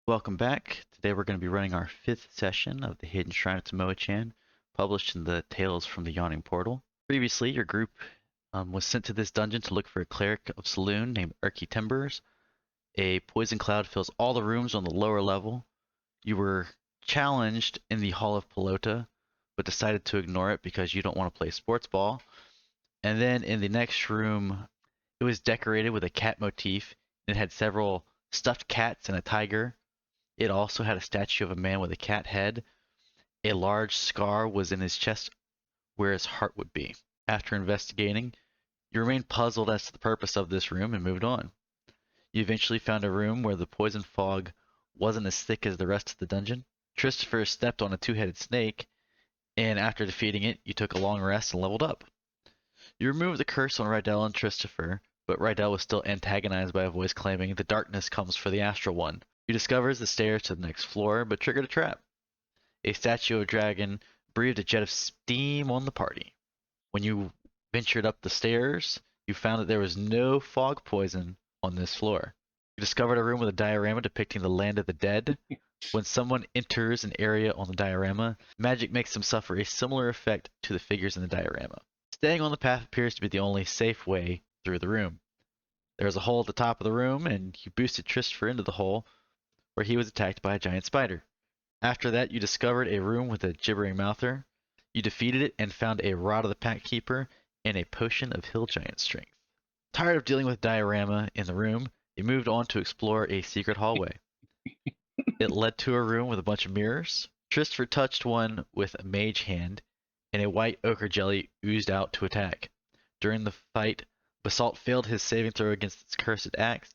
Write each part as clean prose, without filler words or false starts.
Welcome back. Today we're going to be running our 5th session of the Hidden Shrine of Tamoachan, published in the Tales from the Yawning portal. Previously, your group was sent to this dungeon to look for a cleric of Saloon named Erky Timbers. A poison cloud fills all the rooms on the lower level. You were challenged in the Hall of Pelota, but decided to ignore it because you don't want to play sports ball. And then in the next room, it was decorated with a cat motif. It had several stuffed cats and a tiger. It also had a statue of a man with a cat head. A large scar was in his chest where his heart would be. After investigating, you remained puzzled as to the purpose of this room and moved on. You eventually found a room where the poison fog wasn't as thick as the rest of the dungeon. Christopher stepped on a two-headed snake, and after defeating it, you took a long rest and leveled up. You removed the curse on Rydell and Christopher, but Rydell was still antagonized by a voice claiming the darkness comes for the astral one. You discovered the stairs to the next floor, but triggered a trap. A statue of a dragon breathed a jet of steam on the party. When you ventured up the stairs, you found that there was no fog poison on this floor. You discovered a room with a diorama depicting the land of the dead. When someone enters an area on the diorama, magic makes them suffer a similar effect to the figures in the diorama. Staying on the path appears to be the only safe way through the room. There is a hole at the top of the room, and you boosted Christopher into the hole, where he was attacked by a giant spider. After that, you discovered a room with a gibbering mouther. You defeated it and found a Rod of the Pack Keeper and a potion of hill giant strength. Tired of dealing with diorama in the room, you moved on to explore a secret hallway. It led to a room with a bunch of mirrors. Christopher touched one with a mage hand, and a white ochre jelly oozed out to attack. During the fight, Basalt failed his saving throw against its cursed axe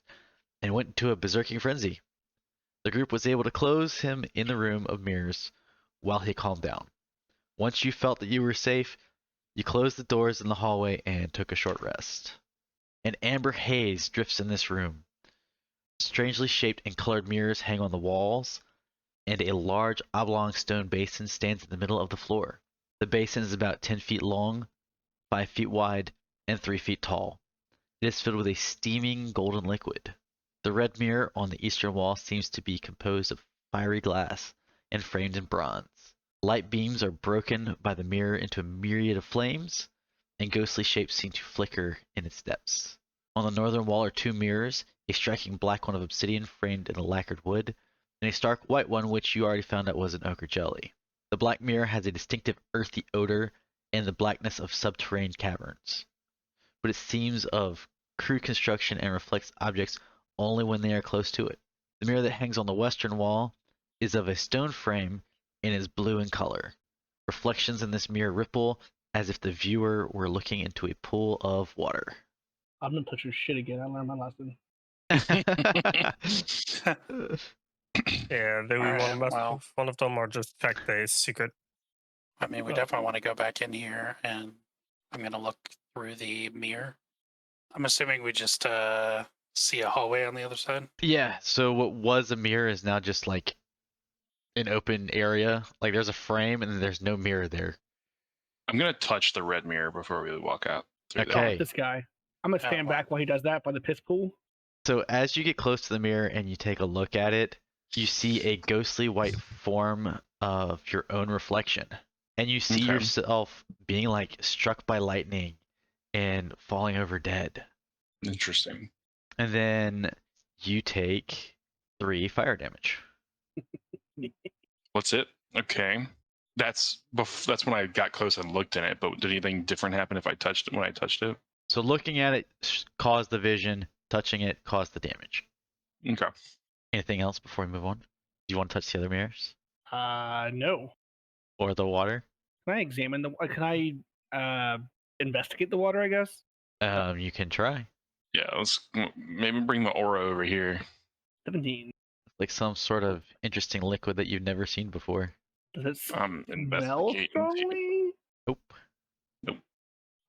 and went into a berserking frenzy. The group was able to close him in the room of mirrors while he calmed down. Once you felt that you were safe, you closed the doors in the hallway and took a short rest. An amber haze drifts in this room. Strangely shaped and colored mirrors hang on the walls, and a large oblong stone basin stands in the middle of the floor. The basin is about 10 feet long, 5 feet wide, and 3 feet tall. It is filled with a steaming golden liquid. The red mirror on the eastern wall seems to be composed of fiery glass and framed in bronze. Light beams are broken by the mirror into a myriad of flames, and ghostly shapes seem to flicker in its depths. On the northern wall are two mirrors, a striking black one of obsidian framed in a lacquered wood, and a stark white one which you already found out was an ochre jelly. The black mirror has a distinctive earthy odor and the blackness of subterranean caverns, but it seems of crude construction and reflects objects only when they are close to it. The mirror that hangs on the western wall is of a stone frame and is blue in color. Reflections in this mirror ripple as if the viewer were looking into a pool of water. I'm gonna touch your shit again. I learned my lesson. Yeah, do we Alright, want to mess well- with one of them or just check the secret? I mean, we definitely want to go back in here, and I'm going to look through the mirror. I'm assuming we just see a hallway on the other side. Yeah, so what was a mirror is now just like an open area. Like there's a frame and there's no mirror there. I'm gonna touch the red mirror before we walk out through Okay. Oh, Hey. this guy. I'm gonna stand back while he does that by the piss pool. So as you get close to the mirror and you take a look at it, you see a ghostly white form of your own reflection. And you see Okay. yourself being like struck by lightning and falling over dead. Interesting. And then you take 3 fire damage. What's it? Okay. That's when I got close and looked in it, but did anything different happen if I touched it when I touched it? So looking at it caused the vision, touching it caused the damage. Okay. Anything else before we move on? Do you want to touch the other mirrors? No. Or the water? Can I examine the? Can I investigate the water? I guess. You can try. Yeah, let's maybe bring the aura over here. 17. Like some sort of interesting liquid that you've never seen before. Does it smell Investigating. strongly? Nope.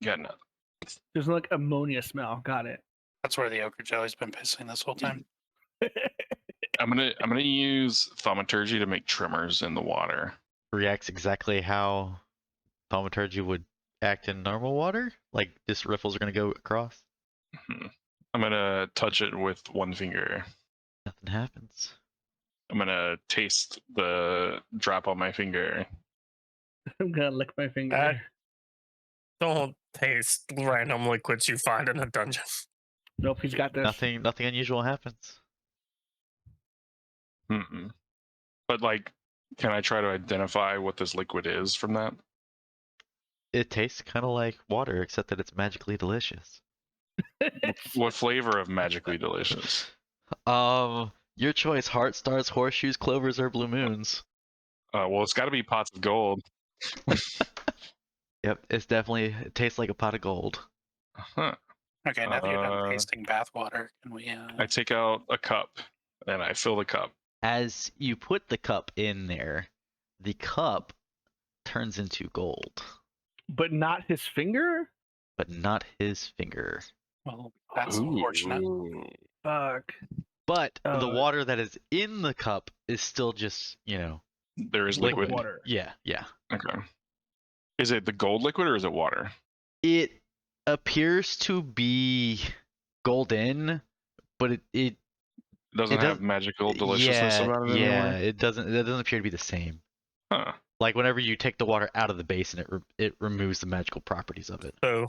Got nothing. There's like ammonia smell. Got it. That's where the ochre jelly's been pissing this whole time. I'm gonna use thaumaturgy to make tremors in the water. Reacts exactly how thaumaturgy would act in normal water. Like just ripples are gonna go across. I'm gonna touch it with one finger. Nothing happens. I'm gonna taste the drop on my finger. I'm gonna lick my finger. Don't taste random liquids you find in a dungeon. Nope, he's got this. Nothing unusual happens. Mm-mm. But like, can I try to identify what this liquid is from that? It tastes kind of like water, except that it's magically delicious. What flavor of magically delicious? Your choice: heart, stars, horseshoes, clovers, or blue moons. Well, it's got to be pots of gold. Yep, it tastes like a pot of gold. Huh. Okay, now that you're done tasting bath water, can we? I take out a cup and I fill the cup. As you put the cup in there, the cup turns into gold, But not his finger? but not his finger. Well, that's unfortunate. Fuck. But the Oh. water that is in the cup is still just, There is Liquid liquid. water. yeah. Okay. Is it the gold liquid or is it water? It appears to be golden, but it It doesn't have doesn't- magical deliciousness about it anymore? it doesn't appear to be the same. Huh. Like whenever you take the water out of the basin, it removes the magical properties of it. So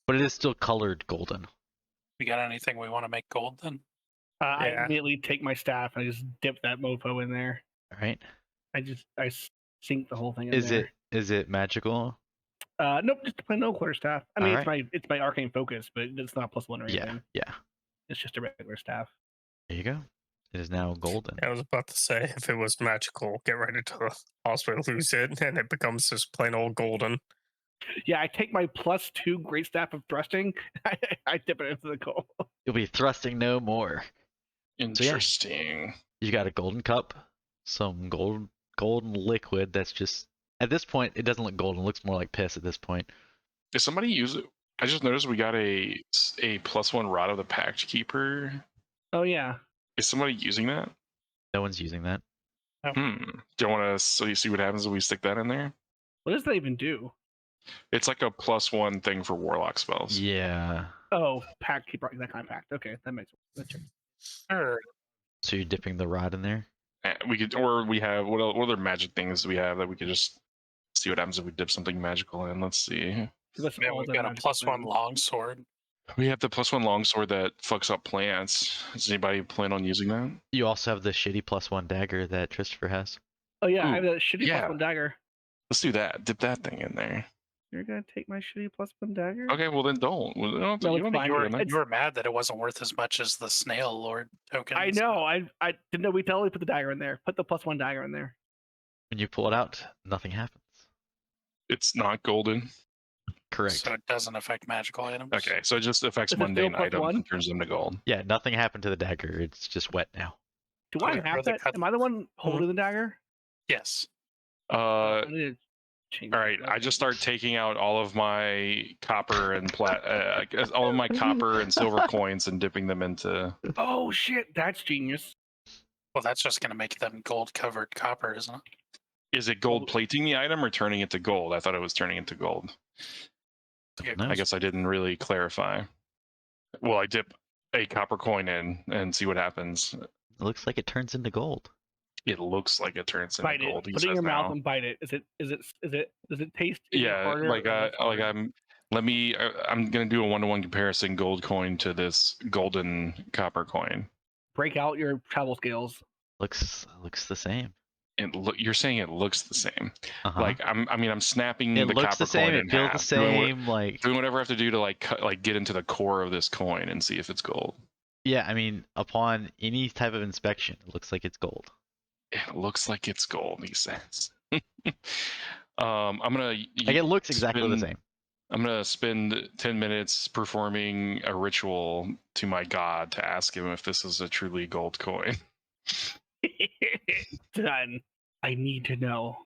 But it is still colored golden. We got anything we want to make gold then? I Yeah. immediately take my staff and I just dip that mofo in there. All right. I sink the whole thing in Is there. it magical? Nope, just a plain old quarter staff. I mean, Alright. it's my arcane focus, but it's not +1 or anything. Yeah. It's just a regular staff. There you go. It is now golden. I was about to say, if it was magical, get ready to also lose it, and it becomes just plain old golden. Yeah, I take my +2 great staff of thrusting. I dip it into the gold. You'll be thrusting no more. Interesting. You got a golden cup, some golden liquid that's just at this point it doesn't look golden, it looks more like piss at this point. Is somebody use it? I just noticed we got a +1 Rod of the Pact Keeper. Oh yeah. Is somebody using that? No one's using that. Do you want to see what happens if we stick that in there? What does that even do? It's like a +1 thing for warlock spells. Yeah. Oh, pact keeper, that kind of pact. Okay, that makes sense. Sure. So you're dipping the rod in there? We could, or we have what other magic things do we have that we could just see what happens if we dip something magical in. Let's see. Give us Yeah, all we've the got a magical +1 things. longsword. We have the +1 longsword that fucks up plants. Does anybody plan on using that? You also have the shitty +1 dagger that Christopher has. Oh yeah, I have Ooh, that shitty yeah. +1 dagger. Let's do that. Dip that thing in there. You're gonna take my shitty +1 dagger? Okay, well then don't. Well, No, you don't it's have fine. to do it. You were mad that it wasn't worth as much as the snail lord tokens. I know. I didn't know. We totally put the dagger in there. Put the +1 dagger in there. When you pull it out, nothing happens. It's not golden. Correct. So it doesn't affect magical items. Okay, so it just affects Is it still mundane items +1? and turns them to gold. Yeah, nothing happened to the dagger. It's just wet now. Do I Okay, have the that? cut- Am I the one holding the dagger? Yes. I need to change All that. right, I Okay. just start taking out all of my copper and all of my copper and silver coins and dipping them into. Oh shit, that's genius. Well, that's just going to make them gold covered copper, isn't it? Is it gold plating the item or turning it to gold? I thought it was turning it to gold. No. I guess I didn't really clarify. Well, I dip a copper coin in and see what happens. It looks like it turns into gold. It looks like it turns into Bite gold. it. he Put it in says your mouth now. and bite it. Does it taste any Yeah, harder like or less hard? I'm gonna do a 1-to-1 comparison gold coin to this golden copper coin. Break out your travel scales. Looks the same. You're saying it looks the same. Uh-huh. Like I'm snapping it the looks copper the same. coin It in feels half, the same. doing whatever I have to do to get into the core of this coin and see if it's gold. Yeah, I mean, upon any type of inspection, it looks like it's gold. It looks like it's gold, he says. I'm gonna. Like it looks exactly the same. I'm gonna spend 10 minutes performing a ritual to my god to ask him if this is a truly gold coin. Done. I need to know.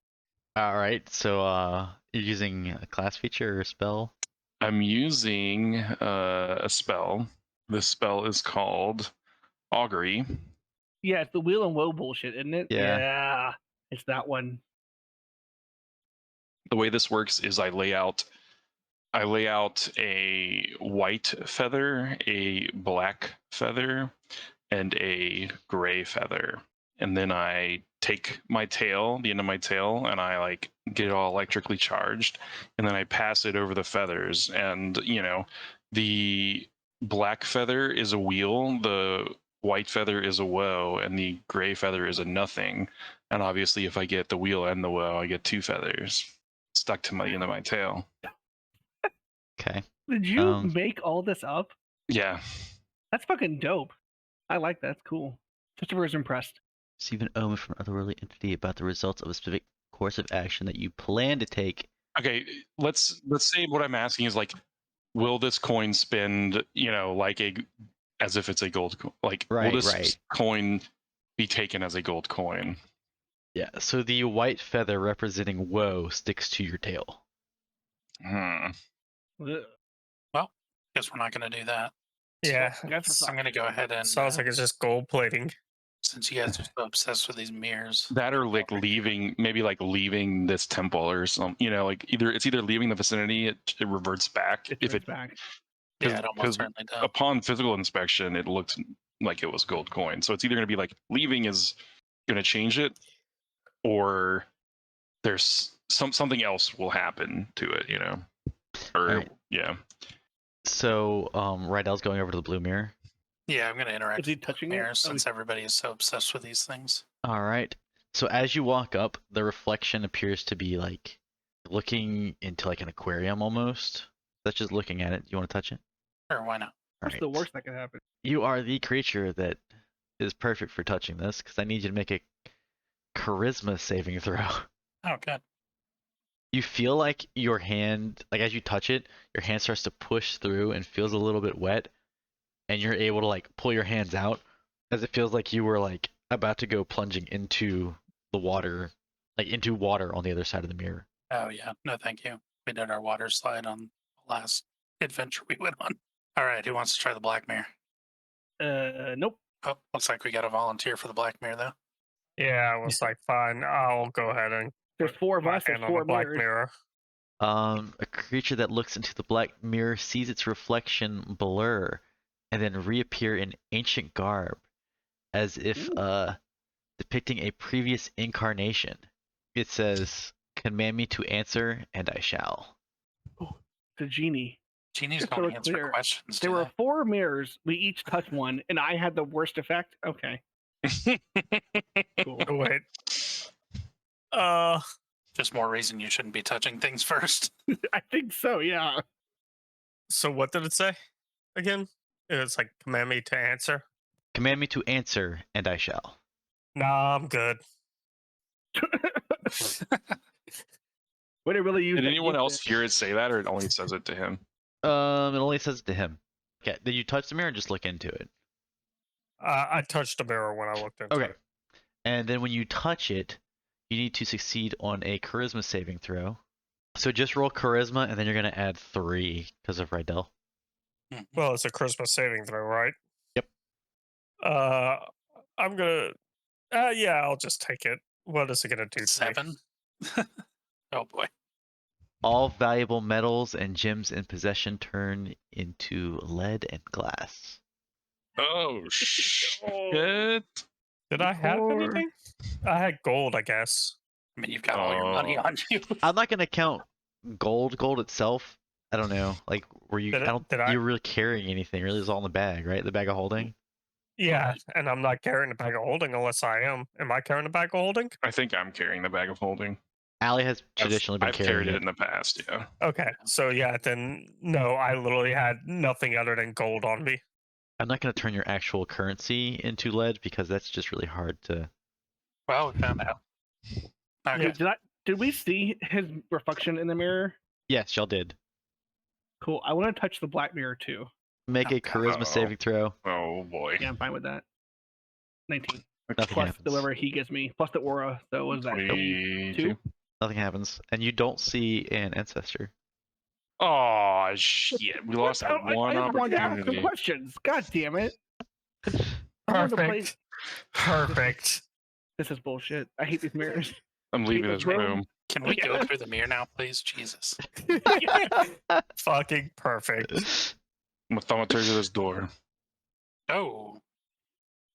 All right, so you're using a class feature or a spell? I'm using a spell. This spell is called Augury. Yeah, it's the wheel and woe bullshit, isn't it? Yeah. It's that one. The way this works is I lay out a white feather, a black feather, and a gray feather. and then I take my tail, the end of my tail, and I like get it all electrically charged, and then I pass it over the feathers. And the black feather is a wheel, the white feather is a woe, and the gray feather is a nothing. And obviously, if I get the wheel and the woe, I get 2 feathers stuck to my end of my tail. Okay. Did you Um, make all this up? Yeah. That's fucking dope. I like that. That's cool. Christopher's impressed. Receive an omen from an otherworldly entity about the results of a specific course of action that you plan to take. Okay, let's say what I'm asking is like, will this coin spend, like as if it's a gold coin? Like, will Right, this right. coin be taken as a gold coin? Yeah, so the white feather representing woe sticks to your tail. Ugh. Well, guess we're not going to do that. Yeah. That's I'm going to go ahead and Sounds like it's just gold plating. since you guys are so obsessed with these mirrors. That or like leaving this temple or something. Like it's either leaving the vicinity, it reverts back. It's back. Yeah, it 'cause almost certainly does. upon physical inspection, it looked like it was gold coin. So it's either going to be like leaving is going to change it, or there's something else will happen to it. Or Alright. yeah. So, Rydell's going over to the blue mirror. Yeah, I'm going to interact Is he with touching mirrors it? since everybody is so obsessed with these things. All right. So as you walk up, the reflection appears to be like looking into like an aquarium almost. That's just looking at it. You want to touch it? Sure, why not? All What's the worst that could happen? You are the creature that is perfect for touching this because I need you to make a charisma saving throw. Oh, good. You feel like your hand, like as you touch it, your hand starts to push through and feels a little bit wet, and you're able to like pull your hands out as it feels like you were like about to go plunging into the water, like into water on the other side of the mirror. Oh, yeah. No, thank you. We did our water slide on the last adventure we went on. All right, who wants to try the black mirror? Nope. Oh, looks like we got a volunteer for the black mirror, though. Yeah, I was like, fine, I'll go ahead and There's four of my us. There's hand on the four black mirrors. mirror. A creature that looks into the black mirror sees its reflection blur and then reappear in ancient garb, as if depicting a previous incarnation. It says, "Command me to answer, and I shall." The genie. Genie's Just so going to it's answer clear, questions. There were 4 mirrors. We each touched one, and I had the worst effect. Okay. Cool. Oh, wait. Just more reason you shouldn't be touching things first. I think so. Yeah. So what did it say again? It's like command me to answer. Command me to answer, and I shall. Nah, I'm good. Would it really use? Did that anyone use else it? hear it say that, or it only says it to him? It only says it to him. Okay, did you touch the mirror or just look into it? I touched the mirror when I looked into Okay. it. And then when you touch it, you need to succeed on a charisma saving throw. So just roll charisma, and then you're going to add 3 because of Rydell. Well, it's a Christmas saving throw, right? Yep. I'm gonna. Yeah, I'll just take it. What is it gonna do? To me? 7? Oh, boy. All valuable metals and gems in possession turn into lead and glass. Oh shit! Did I have anything? I had gold, I guess. I mean, you've got all your money on you. I'm not going to count gold itself. I don't know. Like, were you? Did I I- don't. did I- You're really carrying anything? Really, it's all in the bag, right? The bag of holding. Yeah, and I'm not carrying the bag of holding unless I am. Am I carrying the bag of holding? I think I'm carrying the bag of holding. Allie has traditionally been I've carrying carried it in the past. Yeah. Okay, so yeah, then no, I literally had nothing other than gold on me. I'm not going to turn your actual currency into lead because that's just really hard to. Well, we found out. Okay. Yeah. Did we see his reflection in the mirror? Yes, y'all did. Cool. I want to touch the black mirror too. Make a Okay. charisma Uh-oh. saving throw. Oh boy. Yeah, I'm fine with that. 19 Nothing plus happens. whatever he gives me plus the aura. So what is that? 22. Nothing happens, and you don't see an ancestor. Oh shit! We lost that one I just wanted to ask some opportunity. questions. God damn it! I wanted to play- Perfect. Perfect. This is bullshit. I hate these mirrors. I'm leaving Leave this the room. room. Can we go through the mirror now, please? Jesus. Fucking perfect. I'm gonna thaumaturge this door. Oh,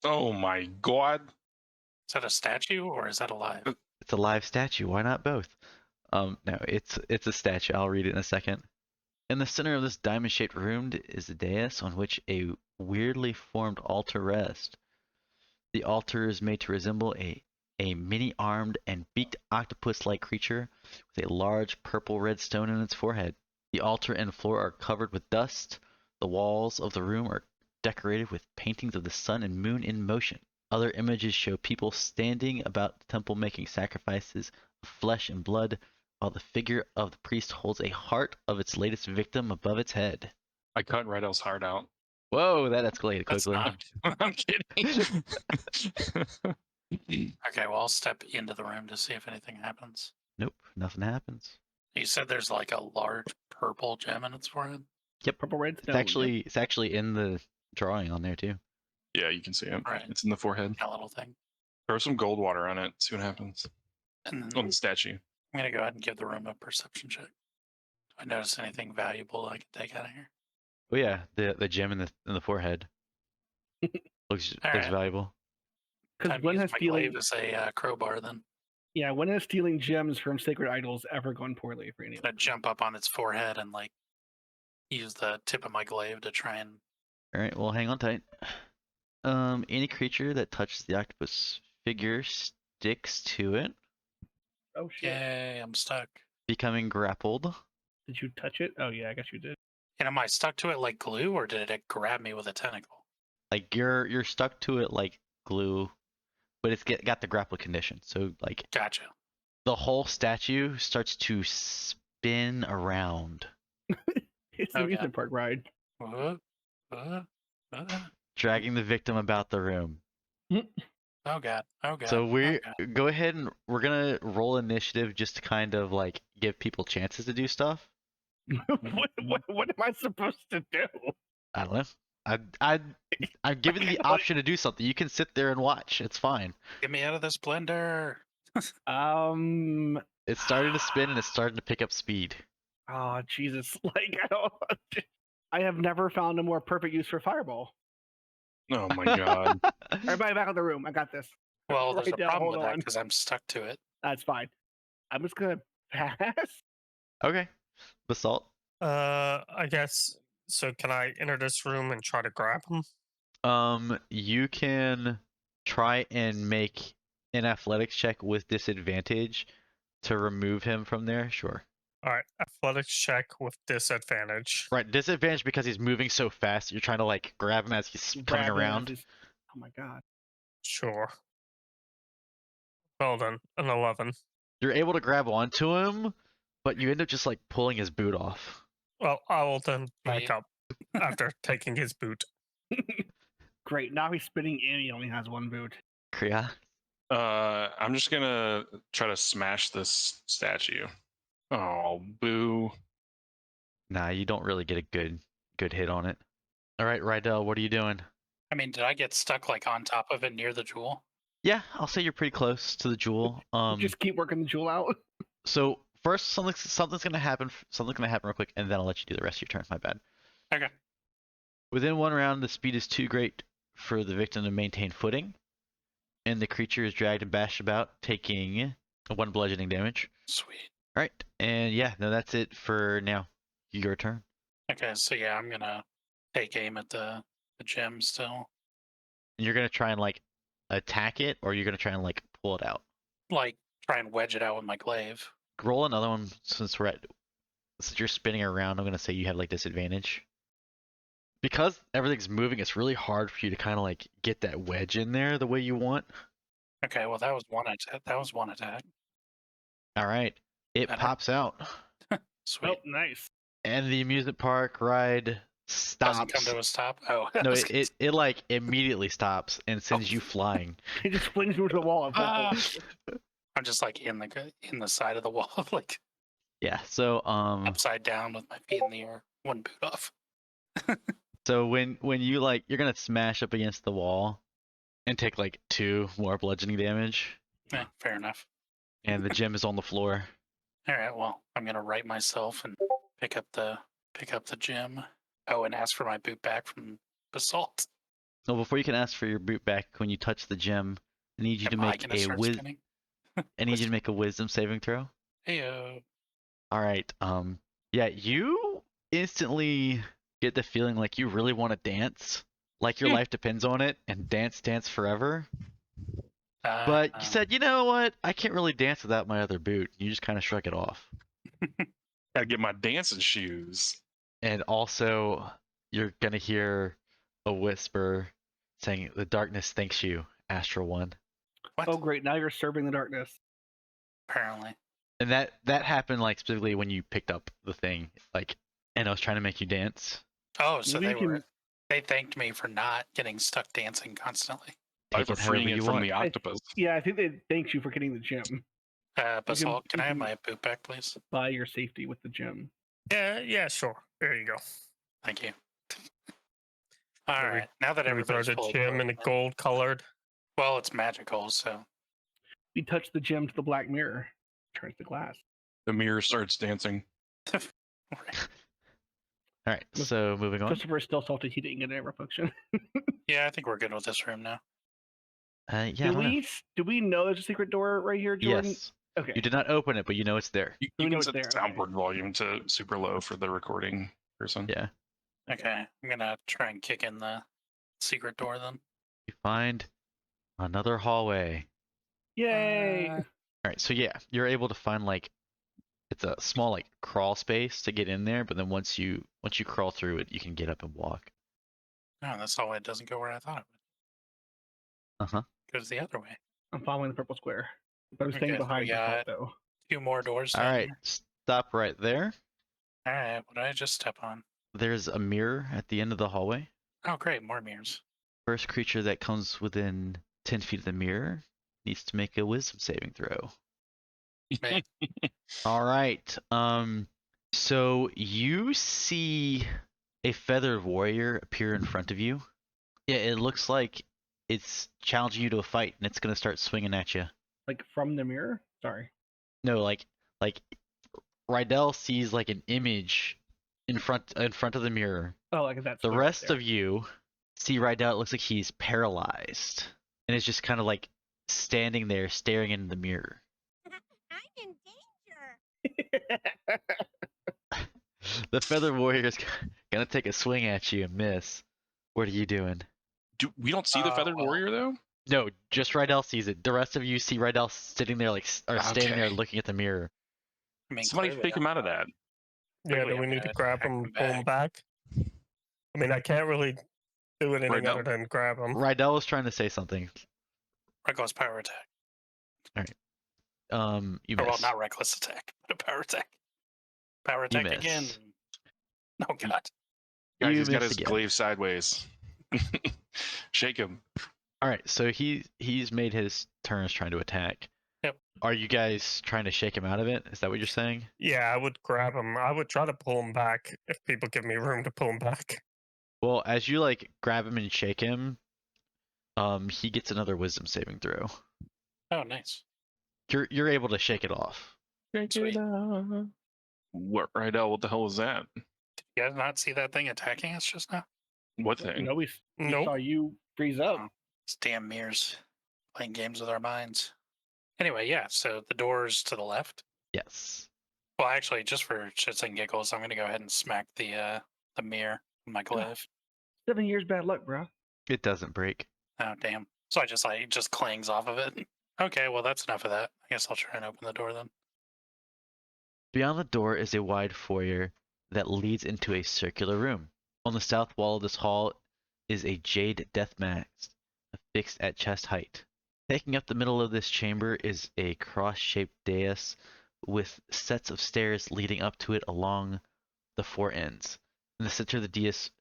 Oh my god! Is that a statue or is that alive? It's a live statue. Why not both? No, it's a statue. I'll read it in a second. In the center of this diamond-shaped room is a dais on which a weirdly formed altar rests. The altar is made to resemble a many-armed and beaked octopus-like creature with a large purple-red stone in its forehead. The altar and floor are covered with dust. The walls of the room are decorated with paintings of the sun and moon in motion. Other images show people standing about the temple making sacrifices of flesh and blood, while the figure of the priest holds a heart of its latest victim above its head. I cut Rydell's heart out. Whoa, that escalated That's quickly. not. I'm kidding. Okay, well, I'll step into the room to see if anything happens. Nope, nothing happens. You said there's like a large purple gem in its forehead? Yep, Purple red it's stone. actually in the drawing on there too. Yeah, you can see it. Right. It's in the forehead. That little thing. Throw some gold water on it. See what happens. And then On the statue. I'm going to go ahead and give the room a perception check. Do I notice anything valuable I can take out of here? Oh yeah, the gem in the forehead looks Alright. valuable. Because Time to when use has my stealing, glaive as a crowbar then. yeah, when has stealing gems from sacred idols ever gone poorly for I'm anyone? going to jump up on its forehead and like use the tip of my glaive to try and... All right, well, hang on tight. Any creature that touches the octopus figure sticks to it, Oh shit! Yay, I'm stuck. becoming grappled. Did you touch it? Oh yeah, I guess you did. And am I stuck to it like glue or did it grab me with a tentacle? Like you're stuck to it like glue, but it's got the grapple condition. So like Gotcha. the whole statue starts to spin around, It's the Okay. amusement park ride. Uh, uh, uh. dragging the victim about the room. Oh god. Oh god. So oh, God. go ahead and we're gonna roll initiative just to kind of like give people chances to do stuff. what am I supposed to do? I don't know. I'm giving you the option to do something. You can sit there and watch. It's fine. Get me out of this blender. It's starting to spin and it's starting to pick up speed. Oh Jesus! Like I have never found a more perfect use for fireball. Oh my god. Everybody back in the room. I got this. Well, there's Right a now, problem hold with that on. because I'm stuck to it. That's fine. I'm just gonna pass. Okay. Basalt. I guess. So can I enter this room and try to grab him? You can try and make an athletics check with disadvantage to remove him from there. Sure. All right, athletics check with disadvantage. Right, disadvantage because he's moving so fast. You're trying to like grab him as he's coming Grab it as around. he's- Oh my god. Sure. Well then, an 11. You're able to grab onto him, but you end up just like pulling his boot off. Well, I will then back Yeah. up after taking his boot. Great. Now he's spinning and he only has one boot. Kriya. I'm just gonna try to smash this statue. Oh, boo. Nah, you don't really get a good hit on it. All right, Rydell, what are you doing? I mean, did I get stuck like on top of it near the jewel? Yeah, I'll say you're pretty close to the jewel. Just keep working the jewel out. So first something's gonna happen. Something's gonna happen real quick, and then I'll let you do the rest of your turn. My bad. Okay. Within one round, the speed is too great for the victim to maintain footing, and the creature is dragged and bashed about, taking 1 bludgeoning damage. Sweet. All right, and yeah, no, that's it for now. Your turn. Okay, so yeah, I'm gonna take aim at the gem still. And you're gonna try and like attack it, or you're gonna try and like pull it out. Like try and wedge it out with my glaive. Roll another one since you're spinning around. I'm gonna say you have like disadvantage. Because everything's moving, it's really hard for you to kind of like get that wedge in there the way you want. Okay, well that was one attack. That was one attack. All right, it Better. pops out, Sweet. Oh, nice. and the amusement park ride Doesn't come stops. to a stop. Oh, I No, was gonna it like immediately stops and sends Oh. you flying. He just flings you into the wall. Ah. I'm just like in the side of the wall, like Yeah. So upside down with my feet in the air, one boot off. so when you like you're gonna smash up against the wall, and take like 2 more bludgeoning damage, Fair enough. and the gem is on the floor. All right, well, I'm gonna right myself and pick up the gem. Oh, and ask for my boot back from Basalt. Well, before you can ask for your boot back, when you touch the gem, I need you to Am I make gonna a start spinning? I need you to make a wisdom saving throw. Heyo. All right. Yeah, you instantly get the feeling like you really want to dance, like your life depends on it, and dance forever. But you said, you know what? I can't really dance without my other boot. You just kind of shrug it off. Gotta get my dancing shoes. And also, you're gonna hear a whisper saying, "The darkness thanks you, Astral One." What? Oh, great. Now you're serving the darkness. Apparently. And that happened like specifically when you picked up the thing, like, and I was trying to make you dance. Oh, so Maybe you can- they thanked me for not getting stuck dancing constantly. Like Take for it however freeing it you from want. the octopus. Yeah, I think they thanks you for getting the gym. Basalt, can you I have can- my boot back, please? Buy your safety with the gym. Yeah, sure. There you go. Thank you. All Can we- right. Now that Can we throw everybody's the fully gym in the clothed, gold colored? well, it's magical, so You touch the gym to the black mirror, turns to glass. The mirror starts dancing. All right, so moving on. Christopher is still salty he didn't get an error function. yeah, I think we're good with this room now. Yeah, I do don't know. we know there's a secret door right here, Jordan? Yes. Okay. You did not open it, but you know it's there. You We know can it's set the there, okay. soundboard volume to super low for the recording person. Yeah. Okay, I'm gonna try and kick in the secret door then. You find another hallway. Yay! All right, so yeah, you're able to find like it's a small like crawl space to get in there, but then once you crawl through it, you can get up and walk. Oh, that's all. It doesn't go where I thought it would. Uh-huh. It goes the other way. I'm following the purple square. But I'm staying Okay, so behind we the got- though. 2 more doors. All down right, here. stop right there. All right. What did I just step on? There's a mirror at the end of the hallway. Oh, great. More mirrors. First creature that comes within 10 feet of the mirror needs to make a wisdom saving throw. Me. All right. So you see a feathered warrior appear in front of you. Yeah, it looks like it's challenging you to a fight, and it's gonna start swinging at you. Like from the mirror? Sorry. No, like Rydell sees like an image in front of the mirror. Oh, like that. The rest of you see Rydell. It looks like he's paralyzed, and is just kind of like standing there, staring into the mirror. I'm in danger. The feather warrior is gonna take a swing at you and miss. What are you doing? We don't see the feathered well. warrior though. No, just Rydell sees it. The rest of you see Rydell sitting there, like, or standing there Okay. looking at the mirror. I mean, Somebody clearly pick him out of that. Yeah, Clearly do we I'm need to gonna grab hack him, him pull him back. back? I mean, I can't really do anything Right now. other than grab him. Rydell was trying to say something. Reckless power attack. You Or, well, miss. not reckless attack, but a power attack. Power attack miss. again. Oh, God. Guys, You he's got missed his again. glaive sideways. Shake him. All right, so he's made his turns trying to attack. Yep. Are you guys trying to shake him out of it? Is that what you're saying? Yeah, I would grab him. I would try to pull him back if people give me room to pull him back. Well, as you like grab him and shake him, he gets another wisdom saving throw. Oh, nice. You're able to shake it off. Sweet. What, Rydell? What the hell is that? Did you guys not see that thing attacking us just now? What thing? No, we Nope. saw you freeze up. It's damn mirrors playing games with our minds. Anyway, yeah, so the door's to the left. Yes. Well, actually, just for shits and giggles, I'm going to go ahead and smack the mirror with my glaive. 7 years bad luck, bro. It doesn't break. Oh, damn. So it just clangs off of it. Okay, well, that's enough of that. I guess I'll try and open the door then. Beyond the door is a wide foyer that leads into a circular room. On the south wall of this hall is a jade death mask affixed at chest height. Taking up the middle of this chamber is a cross-shaped dais with sets of stairs leading up to it along the four ends. In the center of the dais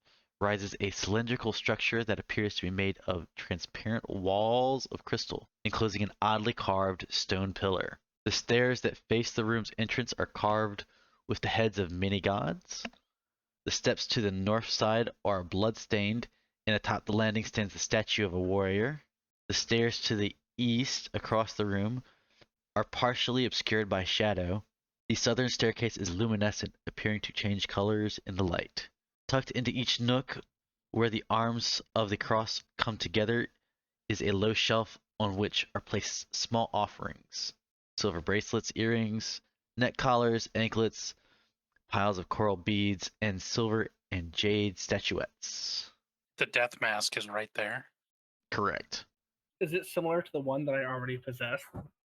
rises a cylindrical structure that appears to be made of transparent walls of crystal, enclosing an oddly carved stone pillar. The stairs that face the room's entrance are carved with the heads of many gods. The steps to the north side are blood-stained, and atop the landing stands the statue of a warrior. The stairs to the east across the room are partially obscured by shadow. The southern staircase is luminescent, appearing to change colors in the light. Tucked into each nook where the arms of the cross come together is a low shelf on which are placed small offerings: silver bracelets, earrings, neck collars, anklets, piles of coral beads, and silver and jade statuettes. The death mask is right there. Correct. Is it similar to the one that I already possess?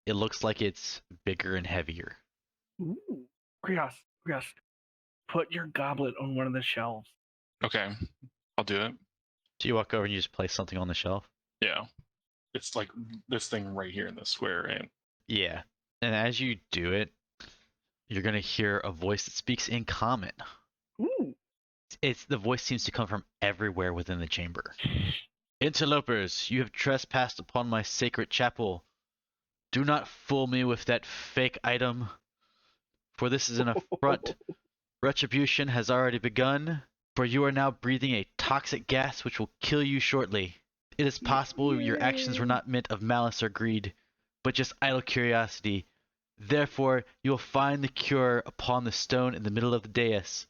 It looks like it's bigger and heavier. Ooh. Krios, put your goblet on one of the shelves. Okay, I'll do it. So you walk over and you just place something on the shelf? Yeah. It's like this thing right here in the square, right? Yeah. And as you do it, you're going to hear a voice that speaks in common. Ooh. The voice seems to come from everywhere within the chamber. Interlopers, you have trespassed upon my sacred chapel. Do not fool me with that fake item, for this is an affront. Retribution has already begun, for you are now breathing a toxic gas which will kill you shortly. It is possible your actions were not meant of malice or greed, but just idle curiosity. Therefore, you will find the cure upon the stone in the middle of the dais.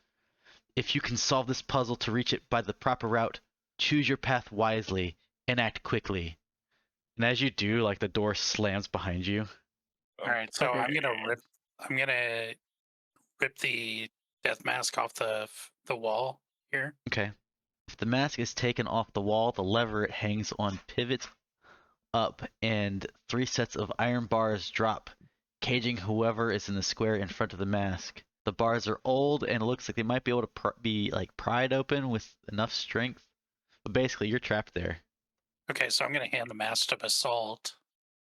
If you can solve this puzzle to reach it by the proper route, choose your path wisely and act quickly. And as you do, like the door slams behind you. All right, so Okay. I'm gonna rip the death mask off the wall here. Okay. If the mask is taken off the wall, the lever it hangs on pivots up and 3 sets of iron bars drop, caging whoever is in the square in front of the mask. The bars are old and it looks like they might be able to be like pried open with enough strength. But basically, you're trapped there. Okay, so I'm gonna hand the mask to Basalt.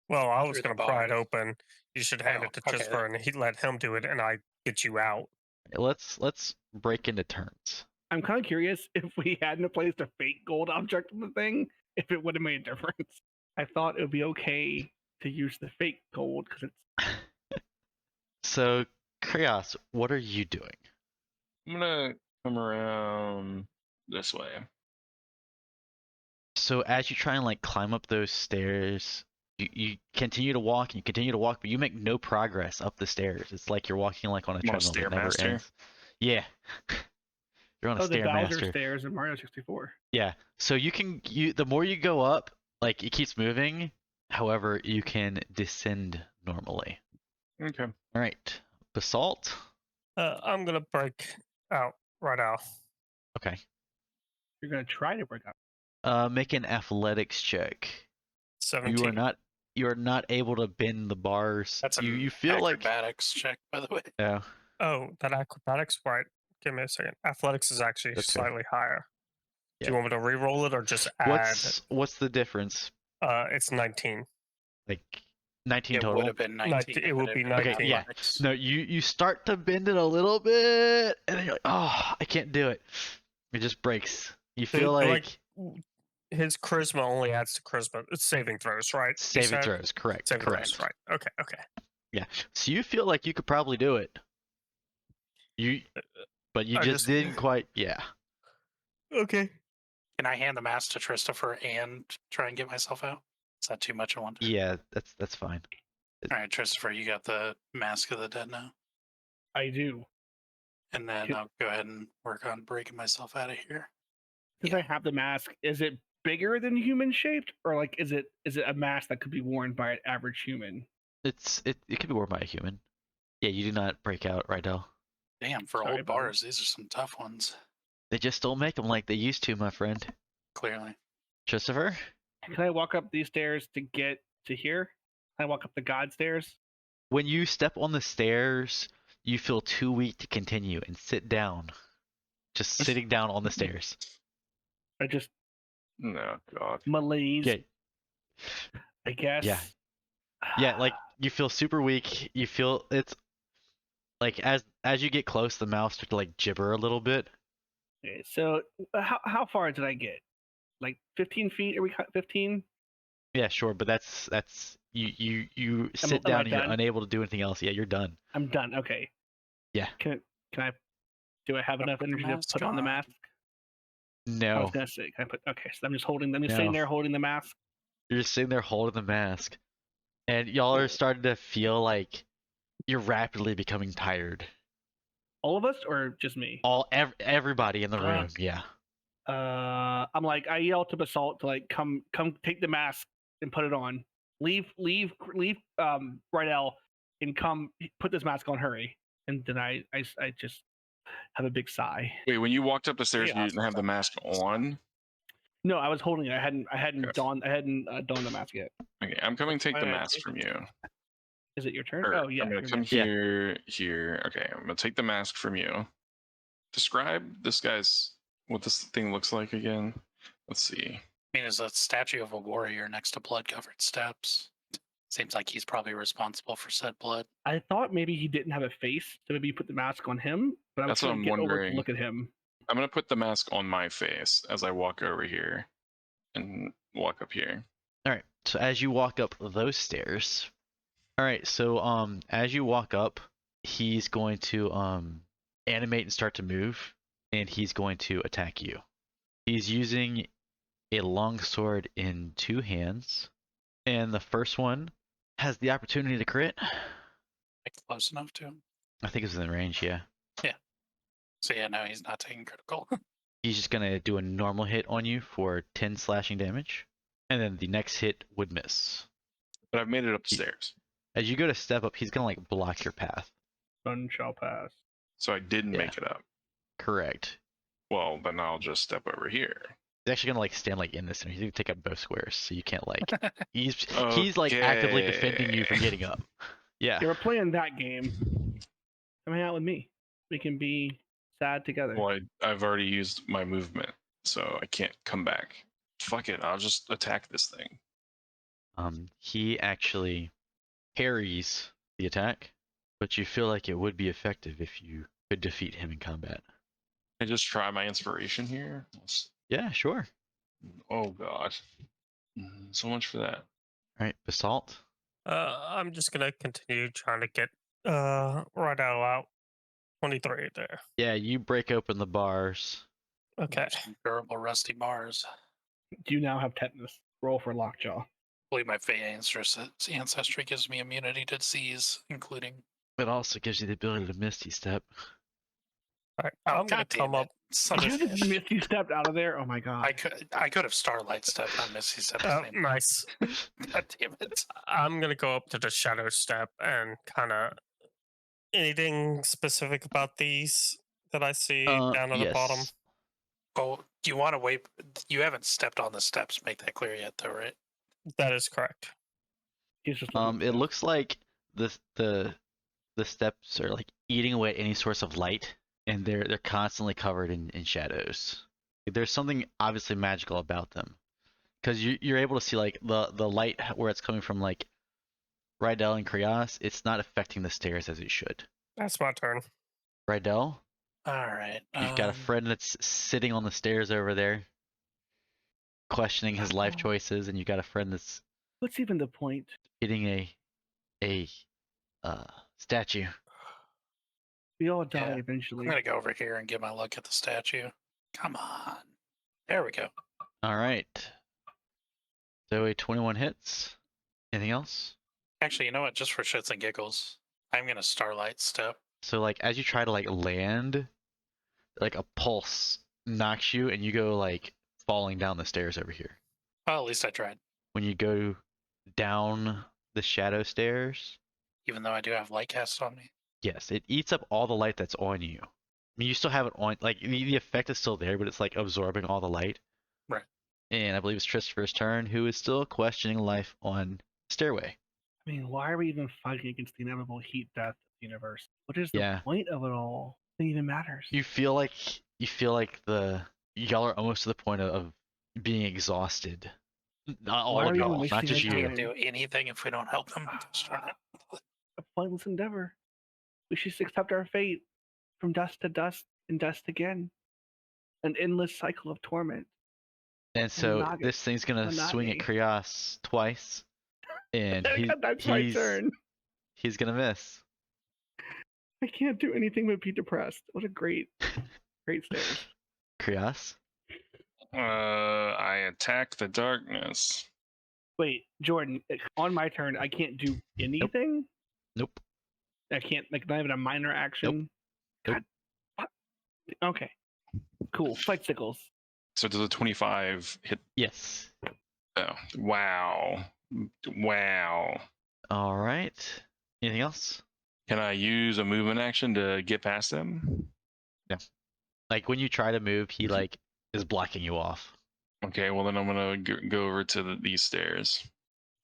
Well, I was Through the going to pry it bars. open. You should hand Oh, it to okay. Christopher and he let him do it, and I get you out. Let's break into turns. I'm kind of curious if we hadn't placed a fake gold object on the thing, if it would have made a difference. I thought it would be okay to use the fake gold because it's So, Krios, what are you doing? I'm gonna come around this way. So as you try and like climb up those stairs, you continue to walk and you continue to walk, but you make no progress up the stairs. It's like you're walking like on a I'm on treadmill that never Stairmaster. ends. Yeah. You're on a the Bowser Stairmaster. stairs in Mario 64. Yeah. So the more you go up, like it keeps moving. However, you can descend normally. Okay. All right. Basalt. I'm going to break out right out. Okay. You're gonna try to break up. Make an athletics check. 17. You are not able to bend the bars. That's you feel like acrobatics check, by the way. yeah. Oh, that acrobatics? Right. Give me a second. Athletics is actually That's fair. slightly higher. Yeah. Do you want me to re-roll it or just add? What's the difference? It's 19. Like 19 It total. would have been 19. it would if be had been 19. Yeah. athletics. No, you start to bend it a little bit, and then you're like, oh, I can't do it. It just breaks. You feel like His charisma only adds to charisma. It's saving throws, right? You saving said? throws. Correct. Saving Correct. throws, right? Okay. Yeah. So you feel like you could probably do it. But you I just just- didn't quite. Yeah. Okay. Can I hand the mask to Christopher and try and get myself out? Is that too much at one time? Yeah. That's fine. All right, Christopher, you got the Mask of the Dead now. I do. And then Can- I'll go ahead and work on breaking myself out of here. Since I have the mask, is it bigger than human shaped, or like is it a mask that could be worn by an average human? It could be worn by a human. Yeah. You do not break out, right, Del? Damn, for Sorry, old buddy. bars, these are some tough ones. They just don't make them like they used to, my friend. Clearly. Christopher. Can I walk up these stairs to get to here? Can I walk up the god stairs? When you step on the stairs, you feel too weak to continue and sit down. Just sitting down on the stairs. I just No, God. malaise, Yeah. I guess. Yeah. Yeah, like you feel super weak. You feel it's like as you get close, the mouse starts to like gibber a little bit. Okay, so how far did I get? Like 15 feet? Are we 15? Yeah, sure, but that's you sit am I down and you're done? unable to do anything else. Yeah, you're done. I'm done. Okay. Yeah. Can I? Do I have I'll enough put the energy to mask put on the on. mask? I No, was gonna say, can I put? Okay, so I'm just holding. I'm just No. sitting there holding the mask. you're just sitting there holding the mask, and y'all are starting to feel like you're rapidly becoming tired. All of us, or just me? Everybody in the Uh, room. Yeah. I'm like, I yell to Basalt to like come take the mask and put it on. leave Rydell and come put this mask on, hurry. And then I just have a big sigh. Wait, when you walked up the stairs, Yeah, you didn't have the mask on? No, I was holding it. I hadn't Okay. donned the mask yet. Okay, I'm coming to take the Alright. mask from you. Is it your turn? Or, Oh yeah. I'm gonna you're come next. here. Okay, I'm gonna take the mask from you. Describe this guy's what this thing looks like again. Let's see. I mean, is a statue of a warrior next to blood-covered steps. Seems like he's probably responsible for said blood. I thought maybe he didn't have a face, so maybe you put the mask on him. But I'm That's what trying I'm to get over wondering. to look at him. I'm gonna put the mask on my face as I walk over here and walk up here. All right. So as you walk up those stairs, all right. So as you walk up, he's going to animate and start to move, and he's going to attack you. He's using a long sword in 2 hands, and the first one has the opportunity to crit. Like close enough to him. I think it's within range. Yeah. So yeah, no, he's not taking critical. He's just gonna do a normal hit on you for 10 slashing damage, and then the next hit would miss. But I've made it upstairs, As you go to step up, he's gonna like block your path. Sun shall pass. so I didn't Yeah. make it up. Correct. Well, then I'll just step over here. He's actually gonna like stand like in this, and he's gonna take up both squares, so you can't like. He's like actively defending you from Okay. getting up. Yeah. Yeah, we're playing that game. Come hang out with me. We can be sad together. Well, I've already used my movement, so I can't come back. Fuck it, I'll just attack this thing. He actually parries the attack, but you feel like it would be effective if you could defeat him in combat. I just try my inspiration here. Yeah, sure. Oh god, so much for that. All right, Basalt. I'm just gonna continue trying to get Rydell out. 23 there. Yeah, you break open the bars. Okay. Some durable rusty bars. Do you now have tetanus? Roll for lockjaw. I believe my Fey ancestry gives me immunity to disease, including. It also gives you the ability to Misty Step. Alright. Oh, I'm gonna God damn come it. up. Son You of just a- Misty stepped out of there. Oh my god. I could have Starlight stepped on Missy Step. Nice. God damn it. I'm gonna go up to the shadow step and kind of anything specific about these that I see down at the bottom. Yes. Oh, do you want to wait? You haven't stepped on the steps. Make that clear yet, though, right? That is correct. He's just looking It for looks like the steps are like eating away at any source of light, and they're constantly covered in shadows. There's something obviously magical about them, because you're able to see like the light where it's coming from, like Rydell and Krios. It's not affecting the stairs as it should. That's my turn. Rydell, All right. you've got a friend that's sitting on the stairs over there, questioning his life choices, and you've got a friend that's What's even the point? hitting a statue. We all die Yeah. I'm eventually. gonna go over here and get my look at the statue. Come on. There we go. All right. So a 21 hits. Anything else? Actually, you know what? Just for shits and giggles, I'm gonna Starlight step. So like as you try to like land, like a pulse knocks you and you go like falling down the stairs over here. Well, at least I tried. When you go down the shadow stairs, Even though I do have light cast on me. yes, it eats up all the light that's on you. I mean, you still have it on, like the effect is still there, but it's like absorbing all the light. Right. And I believe it's Christopher's turn, who is still questioning life on stairway. I mean, why are we even fighting against the inevitable heat death of the universe? What is the Yeah. point of it all? Nothing even matters. You feel like y'all are almost to the point of being exhausted. Not all Why of are we even y'all, not wasting just our you. time? Do anything if we don't help them. A pointless endeavor. We should accept our fate from dust to dust and dust again. An endless cycle of torment. And so Monogamy. this thing's gonna swing at Monogamy. Krios twice, and That's my turn. he's gonna miss. I can't do anything but be depressed. What a great stairs. Krios, I attack the darkness. Wait, Jordan, on my turn, I can't do anything? nope. I can't, like, not even a minor action? Nope. God. What? Okay. Cool. Fight sickles. So does a 25 hit? Yes. Oh, wow. Wow. All right. Anything else? Can I use a movement action to get past him? Like when you try to move, he like is blocking you off. Okay, well then I'm gonna go over to these stairs.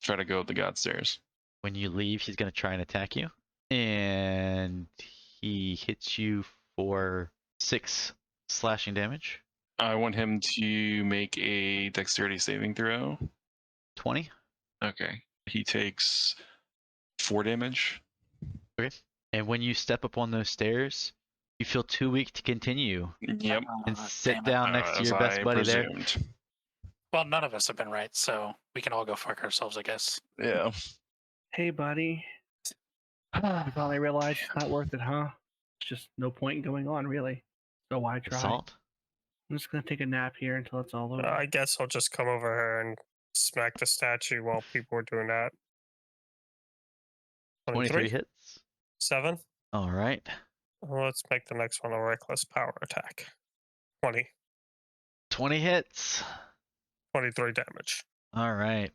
Try to go up the god stairs. When you leave, he's gonna try and attack you, and he hits you for 6 slashing damage. I want him to make a dexterity saving throw. 20. Okay. He takes 4 damage. And when you step up on those stairs, you feel too weak to continue Yep. and sit damn it. down next to As your best I buddy there. presumed. Well, none of us have been right, so we can all go fuck ourselves, I guess. Yeah. Hey, buddy. You finally realized it's not worth it, huh? It's just no point in going on, really. So why try? Assault. I'm just gonna take a nap here until it's all over. I guess I'll just come over here and smack the statue while people are doing that. 23 hits. 7. All right. Well, let's make the next one a reckless power attack. 20. 20 hits. 23 damage. All right.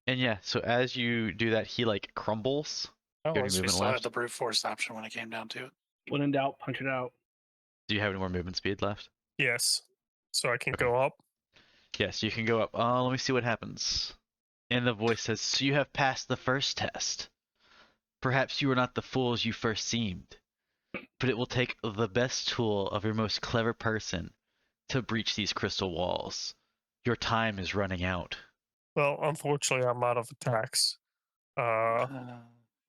And yeah, so as you do that, he like crumbles. Oh, You have any so we movement still had left? the brute force option when it came down to it. When in doubt, punch it out. Do you have any more movement speed left? Yes. So I can Okay. go up. Yes, you can go up. Let me see what happens. And the voice says, "So you have passed the first test. Perhaps you are not the fools you first seemed, but it will take the best tool of your most clever person to breach these crystal walls. Your time is running out." Well, unfortunately, I'm out of attacks.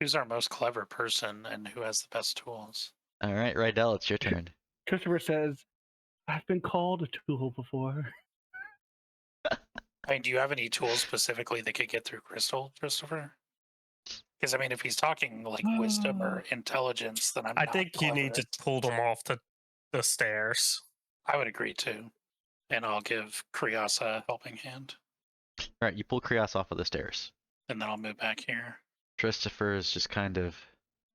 Who's our most clever person and who has the best tools? All right, Rydell, it's your turn. Christopher says, I've been called a tool before. I mean, do you have any tools specifically that could get through crystal, Christopher? Because I mean, if he's talking like wisdom or intelligence, then I think you need to pull them off the stairs. I would agree too, and I'll give Krios a helping hand, All right, you pull Krios off of the stairs. and then I'll move back here. Christopher is just kind of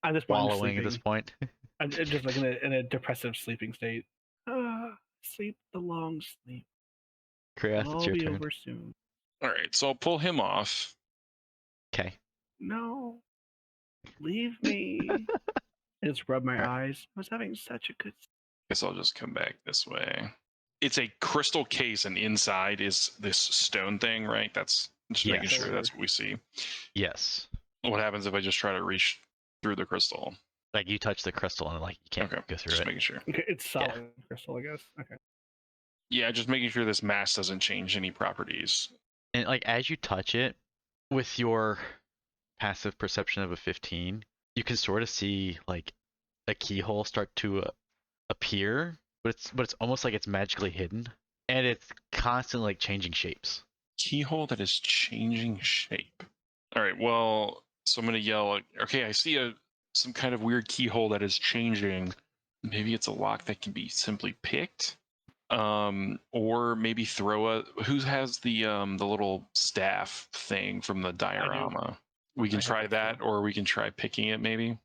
At this point, I'm wallowing at this sleeping. point. I'm just like in a depressive sleeping state. Sleep the long sleep. Krios, It'll it's all your be turn. over soon. All right, so I'll pull him off. Okay. No. Leave me. I just rub my eyes. I was having such a good Guess I'll just come back this way. It's a crystal case, and inside is this stone thing, right? That's just making Yes. sure that's what we see. Yes. What happens if I just try to reach through the crystal? Like you touch the crystal and like you can't Okay, go through just it. making sure. Okay, it's solid crystal, I guess. Okay. Yeah, just making sure this mass doesn't change any properties. And like as you touch it, with your passive perception of a 15, you can sort of see like a keyhole start to appear, but it's almost like it's magically hidden, and it's constantly like changing shapes. Keyhole that is changing shape. All right, well, so I'm gonna yell. Okay, I see some kind of weird keyhole that is changing. Maybe it's a lock that can be simply picked. Or maybe throw a. Who has the little staff thing from the diorama? We can I have try that that, too. or we can try picking it. Maybe.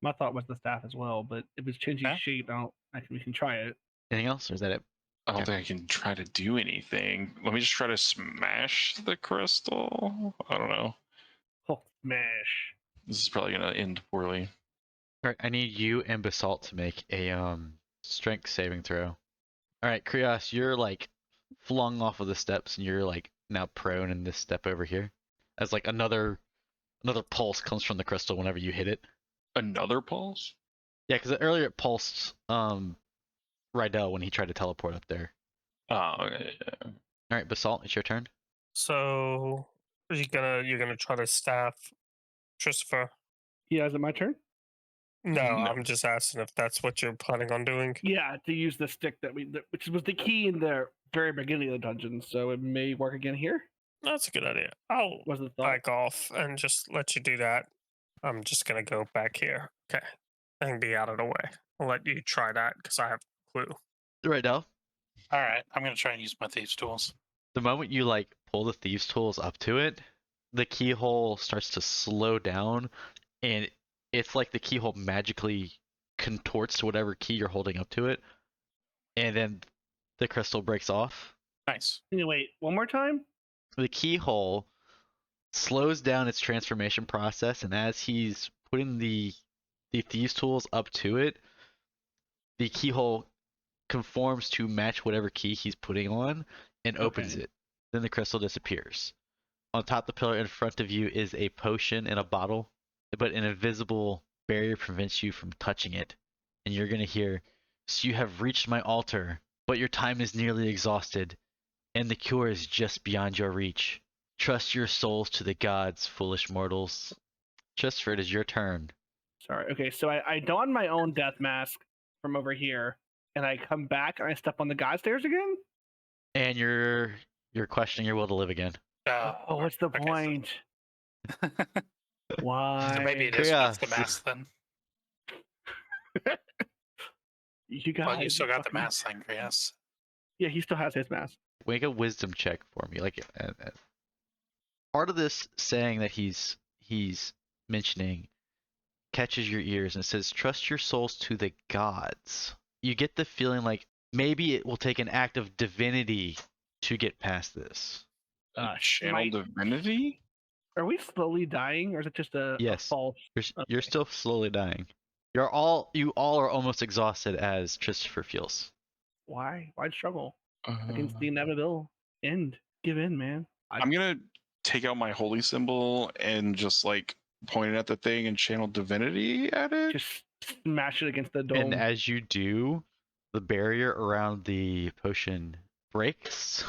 My thought was the staff as well, but if it's changing Yeah. shape, we can try it. Anything else, or is that it? I don't Okay. think I can try to do anything. Let me just try to smash the crystal. I don't know. Oh, smash. This is probably gonna end poorly. All right, I need you and Basalt to make a strength saving throw. All right, Krios, you're like flung off of the steps, and you're like now prone in this step over here, as like another pulse comes from the crystal whenever you hit it. Another pulse? Yeah, because earlier it pulsed Rydell when he tried to teleport up there. Oh, okay. Yeah. All right, Basalt, it's your turn. So you're gonna try to staff Christopher? Yeah, is it my turn? No, No. I'm just asking if that's what you're planning on doing. Yeah, to use the stick which was the key in the very beginning of the dungeon, so it may work again here. That's a good idea. I'll Was the thought? back off and just let you do that. I'm just gonna go back here. Okay, and be out of the way. I'll let you try that because I have a clue. Rydell, All right, I'm gonna try and use my thieves' tools. the moment you like pull the thieves' tools up to it, the keyhole starts to slow down, and it's like the keyhole magically contorts to whatever key you're holding up to it, and then the crystal breaks off. Nice. Anyway, one more time. The keyhole slows down its transformation process, and as he's putting the thieves tools up to it, the keyhole conforms to match whatever key he's putting on and opens it. Then the crystal disappears. On top of the pillar in front of you is a potion in a bottle, but an invisible barrier prevents you from touching it. And you're going to hear, "So you have reached my altar, but your time is nearly exhausted, and the cure is just beyond your reach. Trust your souls to the gods, foolish mortals." Christopher, it is your turn. Sorry. Okay, so I don my own death mask from over here, and I come back and I step on the god stairs again? And you're questioning your will to live again. Oh, what's the point? Why? So maybe it is just the mask then. You guys. Well, you still got the mask thing, yes. Yeah, he still has his mask. Make a wisdom check for me. Like, part of this saying that he's mentioning catches your ears and it says, "Trust your souls to the gods." You get the feeling like maybe it will take an act of divinity to get past this. Channel divinity? Are we slowly dying, or is it just a false? You're still slowly dying. You all are almost exhausted as Christopher feels. Why? Why'd struggle against the inevitable end? Give in, man. I'm gonna take out my holy symbol and just like point it at the thing and channel divinity at it. Just smash it against the dome. And as you do, the barrier around the potion breaks.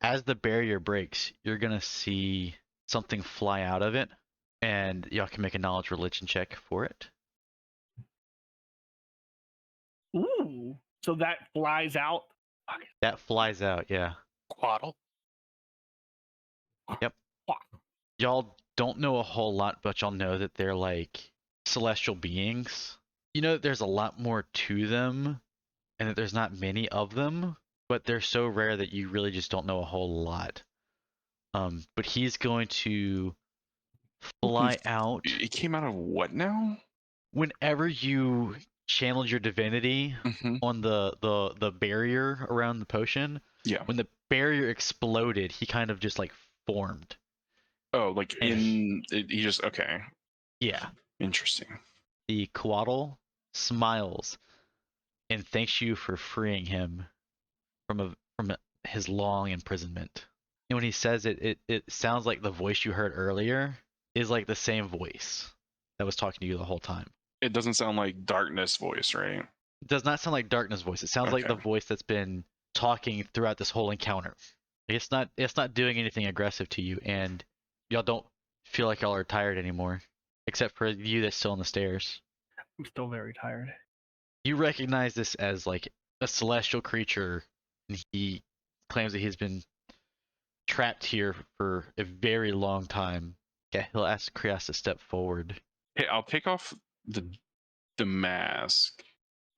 As the barrier breaks, you're gonna see something fly out of it, and y'all can make a knowledge religion check for it. Ooh, so that flies out. That flies out, yeah. Quaddle. Yep. Y'all don't know a whole lot, but y'all know that they're like celestial beings. You know that there's a lot more to them, and that there's not many of them, but they're so rare that you really just don't know a whole lot. But he's going to fly out. It came out of what now? Whenever you channeled your divinity on the barrier around the potion, when the barrier exploded, he kind of just like formed. Oh, like he just okay. Yeah. Interesting. The Quaddle smiles and thanks you for freeing him from his long imprisonment. And when he says it, it sounds like the voice you heard earlier is like the same voice that was talking to you the whole time. It doesn't sound like Darkness voice, right? It does not sound like Darkness voice. It sounds like the voice that's been talking throughout this whole encounter. It's not doing anything aggressive to you, and y'all don't feel like y'all are tired anymore, except for you that's still on the stairs. I'm still very tired. You recognize this as like a celestial creature, and he claims that he's been trapped here for a very long time. Yeah, he'll ask Krios to step forward. Hey, I'll take off the mask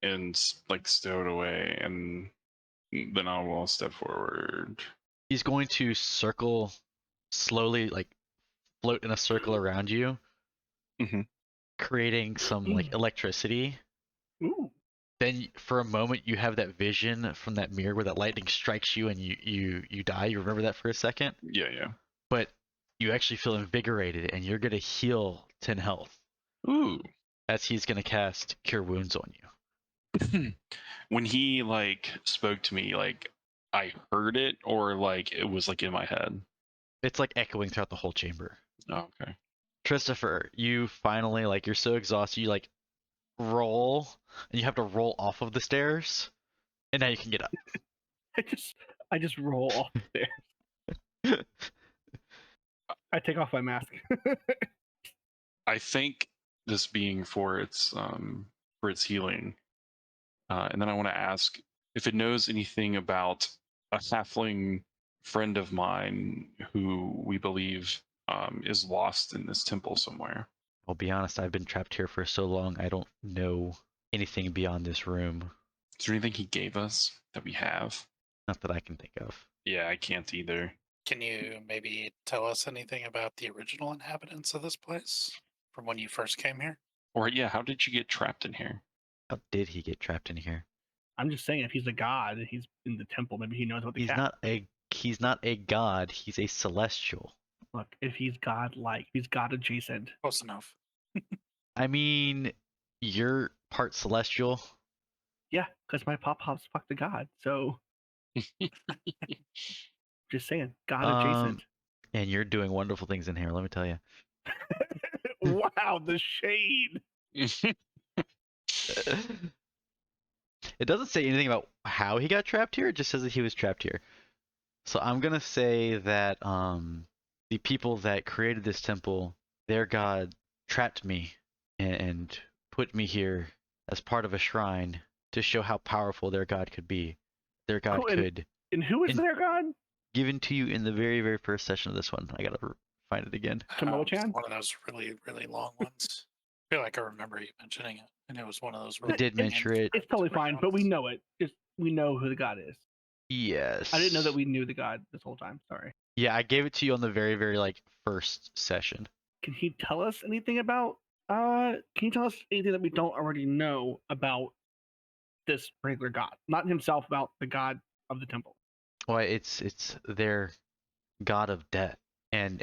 and like stow it away, and then I'll step forward. He's going to circle slowly, like float in a circle around you, creating some like electricity. Ooh. Then for a moment you have that vision from that mirror where that lightning strikes you and you die. You remember that for a second? Yeah. But you actually feel invigorated and you're gonna heal 10 health. Ooh. As he's gonna cast Cure Wounds on you. When he like spoke to me, like I heard it, or like it was like in my head? It's like echoing throughout the whole chamber. Oh, okay. Christopher, you finally, like, you're so exhausted, you like roll and you have to roll off of the stairs, and now you can get up. I just roll off the stairs. I take off my mask. I think this being for its healing, and then I want to ask if it knows anything about a halfling friend of mine who we believe is lost in this temple somewhere. I'll be honest, I've been trapped here for so long, I don't know anything beyond this room. Is there anything he gave us that we have? Not that I can think of. Yeah, I can't either. Can you maybe tell us anything about the original inhabitants of this place from when you first came here? Or yeah, how did you get trapped in here? How did he get trapped in here? I'm just saying, if he's a god, he's in the temple. Maybe he knows what the He's not a god. He's a celestial. Look, if he's God-like, he's God-adjacent. Close enough. I mean, you're part celestial. Yeah, because my pop-pops fucked a god, so just saying, God-adjacent. And you're doing wonderful things in here, let me tell you. Wow, the shade. It doesn't say anything about how he got trapped here, it just says that he was trapped here. So I'm gonna say that the people that created this temple, their god trapped me and put me here as part of a shrine to show how powerful their god could be. Their god Cool, could And who is in- their god? given to you in the very, very first session of this one. I gotta find it again. Tamoachan? One of those really, really long ones. I feel like I remember you mentioning it, and it was one of those. I did mention it. It's totally fine, but we know it. Just we know who the god is. Yes. I didn't know that we knew the god this whole time. Sorry. Yeah, I gave it to you on the very, very first session. Can he tell us anything about? Can you tell us anything that we don't already know about this particular god? Not himself, about the god of the temple. Well, it's their god of death, and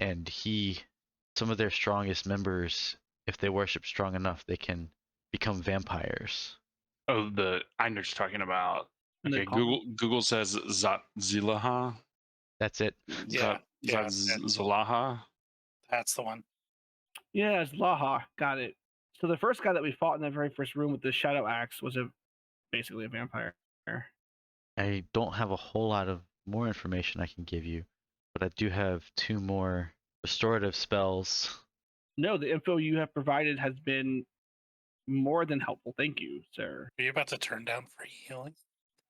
some of their strongest members, if they worship strong enough, they can become vampires. Oh, I know what you're talking about. And they Okay, call Google says Zilaha. That's it. Yeah, Zalaha. That's the one. Yeah, it's Laha. Got it. So the first guy that we fought in that very first room with the shadow axe was basically a vampire. I don't have a whole lot of more information I can give you, but I do have 2 more restorative spells. No, the info you have provided has been more than helpful. Thank you, sir. Are you about to turn down free healing?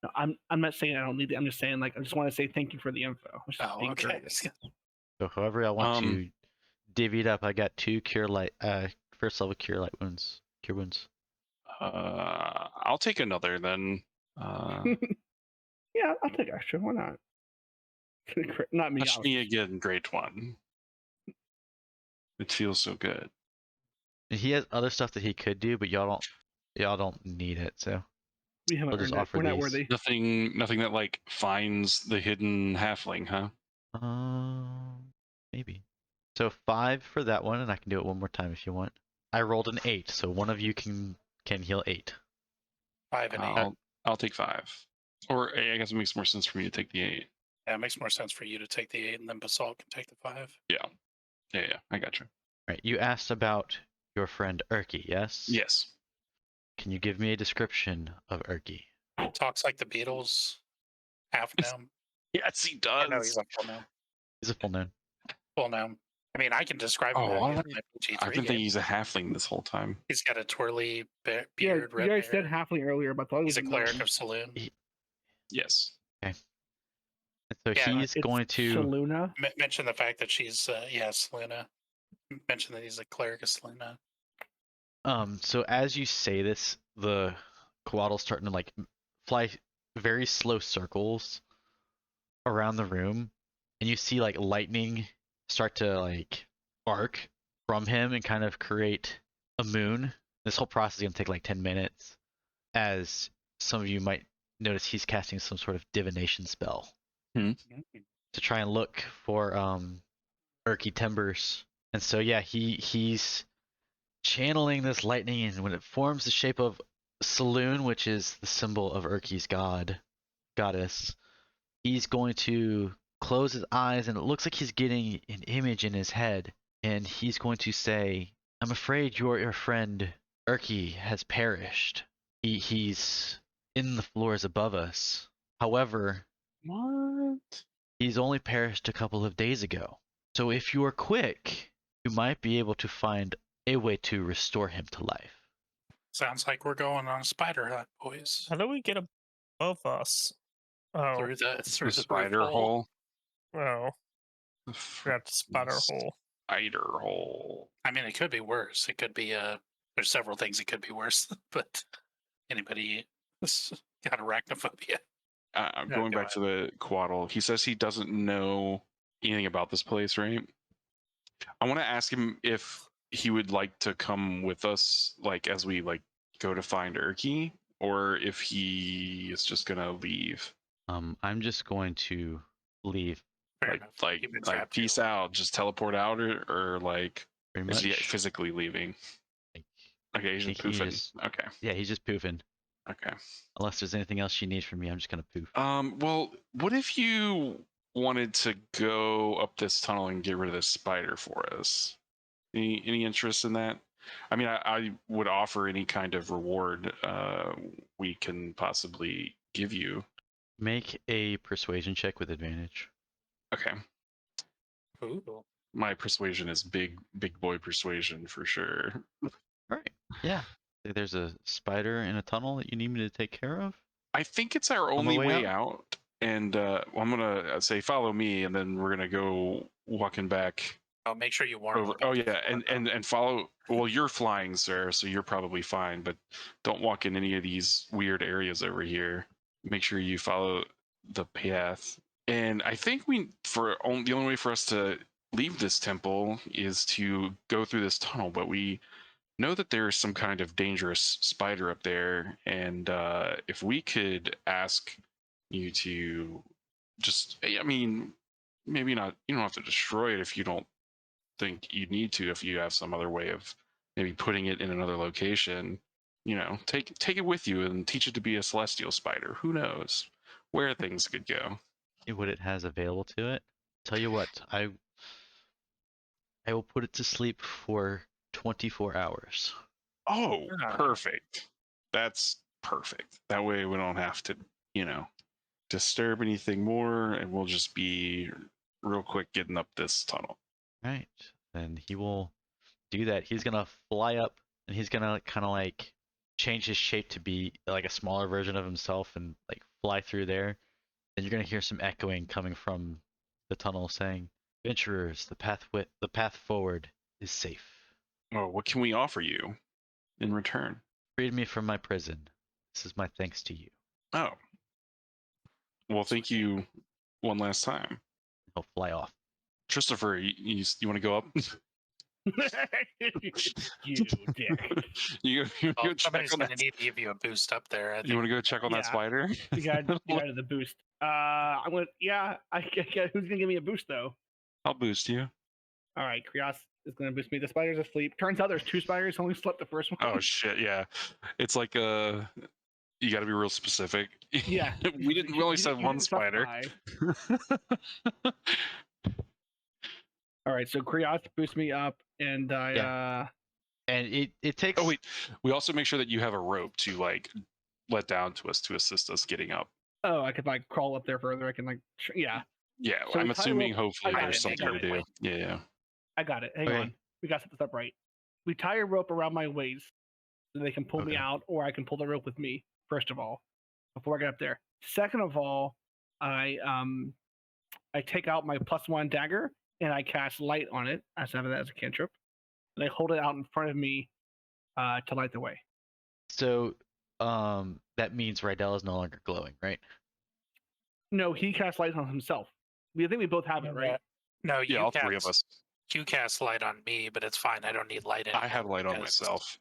No, I'm not saying I don't need it. I'm just saying, like, I just want to say thank you for the info. I'm just Oh, being okay. courteous. So however I want to divvy it up, I got 2 first level cure wounds. I'll take another then. Yeah, I'll take extra. Why not? Not me. Touch me again, great one. It feels so good. He has other stuff that he could do, but y'all don't need it, so We haven't I'll just earned it. offer We're not these. worthy. Nothing that like finds the hidden halfling, huh? Maybe. So 5 for that one, and I can do it one more time if you want. I rolled an 8, so one of you can heal 8. 5 and 8. I'll take 5. Or I guess it makes more sense for me to take the 8. Yeah, it makes more sense for you to take the 8, and then Basalt can take the 5. Yeah, I got you. Right, you asked about your friend Erky, yes? Yes. Can you give me a description of Erky? Talks like the Beatles. Half gnome. Yes, he does. No, he's a full gnome. He's a full gnome. Full gnome. I mean, I can describe him. I've been thinking he's a halfling this whole time. He's got a twirly beard. Yeah, red you guys hair. said halfling earlier, but I thought he was He's a cleric of Saloon. Yes. And so Yeah, he's going to Saluna. Mention the fact that she's Saluna. Mention that he's a cleric of Saluna. So as you say this, the coatl's starting to like fly very slow circles around the room, and you see like lightning start to like arc from him and kind of create a moon. This whole process is gonna take like 10 minutes, as some of you might notice he's casting some sort of divination spell to try and look for Erky timbers. And so yeah, he's channeling this lightning, and when it forms the shape of Saloon, which is the symbol of Erky's goddess, he's going to close his eyes, and it looks like he's getting an image in his head, and he's going to say, "I'm afraid your friend Erky has perished. He's in the floors above us. However, What? he's only perished a couple of days ago. So if you are quick, you might be able to find a way to restore him to life." Sounds like we're going on a spider hunt, boys. How do we get above us? Oh, Through the Spider roof hole. oh, that's spider hole. Spider hole. I mean, it could be worse. It could be there's several things it could be worse, but anybody got arachnophobia? I'm Yeah, going go back to the Quaddle. He says he doesn't know anything about this place, right? I want to ask him if he would like to come with us, like as we like go to find Erky, or if he is just gonna leave. I'm just going to leave. Fair enough. Keep it Like trapped peace here. out, just teleport out, or like Pretty is he much. physically leaving? Like, Okay, he's I just think he poofing. just- Okay, yeah, he's just poofing. okay. Unless there's anything else you need from me, I'm just gonna poof. Well, what if you wanted to go up this tunnel and get rid of this spider for us? Any interest in that? I mean, I would offer any kind of reward we can possibly give you. Make a persuasion check with advantage. Okay, Ooh. my persuasion is big boy persuasion for sure. All right. Yeah. There's a spider in a tunnel that you need me to take care of. I think it's our On the only way way out. And I'm gonna say follow me, and then we're gonna go walking back Oh, make sure you warn over. me about Oh this yeah, one, and follow. Well, you're flying, sir, so you're probably fine. But don't walk in any of these weird areas over here. Make sure you follow the path. And I think the only way for us to leave this temple is to go through this tunnel. But we know that there's some kind of dangerous spider up there, and if we could ask you to just, I mean, maybe not, you don't have to destroy it if you don't think you need to, if you have some other way of maybe putting it in another location, take it with you and teach it to be a celestial spider. Who knows where things could go. What it has available to it. Tell you what, I will put it to sleep for 24 hours. Oh, Ah. perfect. That's perfect. That way we don't have to, disturb anything more, and we'll just be real quick getting up this tunnel. Right. Then he will do that. He's gonna fly up and he's gonna kind of like change his shape to be like a smaller version of himself and like fly through there. And you're gonna hear some echoing coming from the tunnel saying, "Venturers, the path forward is safe. Oh, what can we offer you in return? Freed me from my prison. This is my thanks to you." Oh, well, thank you one last time. He'll fly off. Christopher, you want to go up? You dick. you Oh, go check somebody's on going that. to need to give you a boost up there. I You think. want to go check on that Yeah. spider? You got the boost. I'm gonna. Yeah, who's gonna give me a boost though? I'll boost you. All right, Krios is gonna boost me. The spider's asleep. Turns out there's two spiders. Only slept the first one. Oh shit, yeah. It's like you got to be real specific. Yeah. we only said You one didn't spider. specify. All right, so Krios boosts me up, and I. And it takes. Oh wait, we also make sure that you have a rope to like let down to us to assist us getting up. Oh, I could like crawl up there further. I can like. Yeah, Yeah, So I'm we tie assuming rope- hopefully I got there's it, something I to got do. it. Yeah. I got it. Hang Okay. on. We got to set this up right. We tie a rope around my waist so they can pull me Okay. out, or I can pull the rope with me. First of all, before I get up there. Second of all, I take out my +1 dagger and I cast light on it. I have that as a cantrip, and I hold it out in front of me to light the way. So that means Rydell is no longer glowing, right? No, he casts light on himself. I think we both have it, right? No, Yeah, all three of us. You cast light on me, but it's fine. I don't need light anymore. I have light on because myself.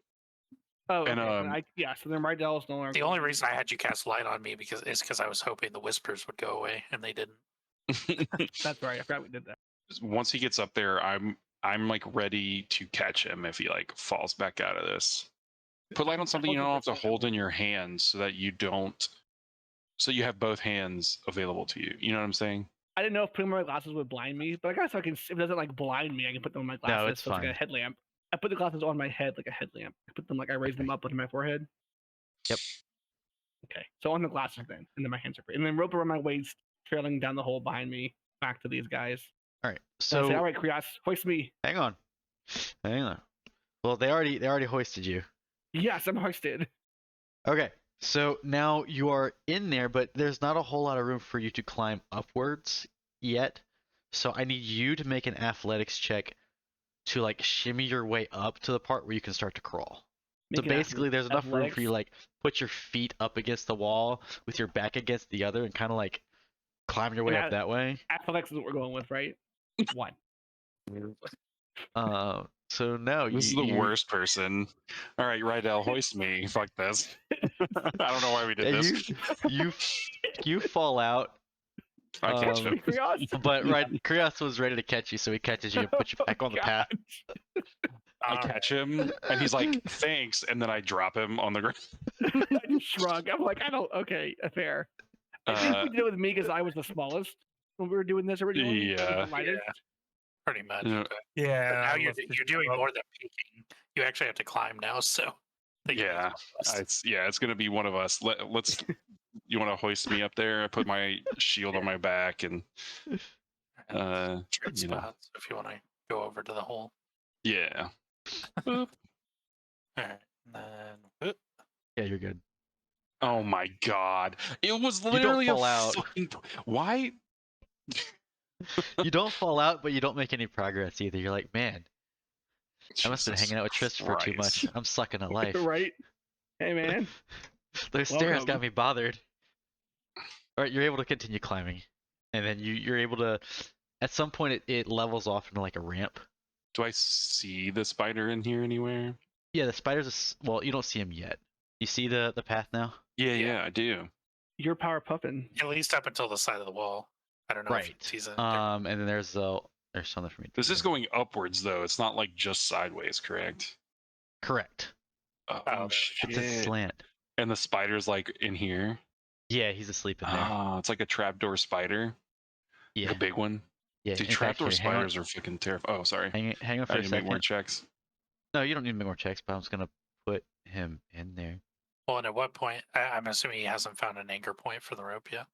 Oh, And, okay. So then Rydell is no longer. The only reason I had you cast light on me is because I was hoping the whispers would go away, and they didn't. That's right. I forgot we did that. Once he gets up there, I'm like ready to catch him if he like falls back out of this. Put light on something you don't have to hold in your hands so that you you have both hands available to you. You know what I'm saying? I didn't know if putting my glasses would blind me, but I guess if it doesn't like blind me, I can put them on my glasses. it's so it's like a fine. headlamp. I put the glasses on my head like a headlamp. I put them I raise them up onto my forehead. Yep. Okay, so on the glasses then, and then my hands are free, and then rope around my waist, trailing down the hole behind me, back to these guys. All right. So I So say, all right, Krios, hoist me. hang on. Well, they already hoisted you. Yes, I'm hoisted. Okay. So now you are in there, but there's not a whole lot of room for you to climb upwards yet. So I need you to make an athletics check to like shimmy your way up to the part where you can start to crawl. So Make an basically, there's enough room for you athletics. like put your feet up against the wall with your back against the other and kind of like climb your way Yeah. up that way. Athletics is what we're going with, right? 1. So no, This is the worst person. All right, Rydell, hoist me. Fuck this. I don't know why we did Yeah, this. you fall out I catch him. But Krios was ready to catch you, so he catches you and puts you back on the path. I catch him, and he's like, "Thanks," and then I drop him on the ground. I just shrug. I'm like, I don't. Okay, fair. I think we did it with me because I was the smallest when we were doing this originally. Yeah. Pretty much. Yeah. Yeah. But now you're doing more than peeking. You actually have to climb now, so. I think Yeah. It's gonna be one of us. Let's. You want to hoist me up there? I put my shield on my back, and trade spots if you want to go over to the hole. Yeah. All right, and then whoop. Yeah, you're good. Oh my god! It was literally fall out. fucking. Why? You don't fall out, but you don't make any progress either. You're like, man, I must have been Jesus hanging out with Tristan for too Christ. much. I'm sucking at life. Right? Hey, man. Those stairs got Welcome. me bothered. All right, you're able to continue climbing, and then you're able to. At some point, it levels off into like a ramp. Do I see the spider in here anywhere? Yeah, the spider's well, you don't see him yet. You see the path now? Yeah, I do. You're power puffing. At least up until the side of the wall. I don't know if it sees it. And then there's something for me. This is going upwards though. It's not like just sideways, correct? Correct. Oh shit! It's a slant. And the spider's like in here. Yeah, he's asleep in there. Oh, it's like a trapdoor spider. Yeah, Like a big one. yeah. Dude, in fact, trapdoor here, hang on- spiders are fucking terrifying. Oh, sorry. Hang on for I a need to make more second. checks. No, you don't need to make more checks, but I'm just gonna put him in there. Well, and at what point? I'm assuming he hasn't found an anchor point for the rope yet.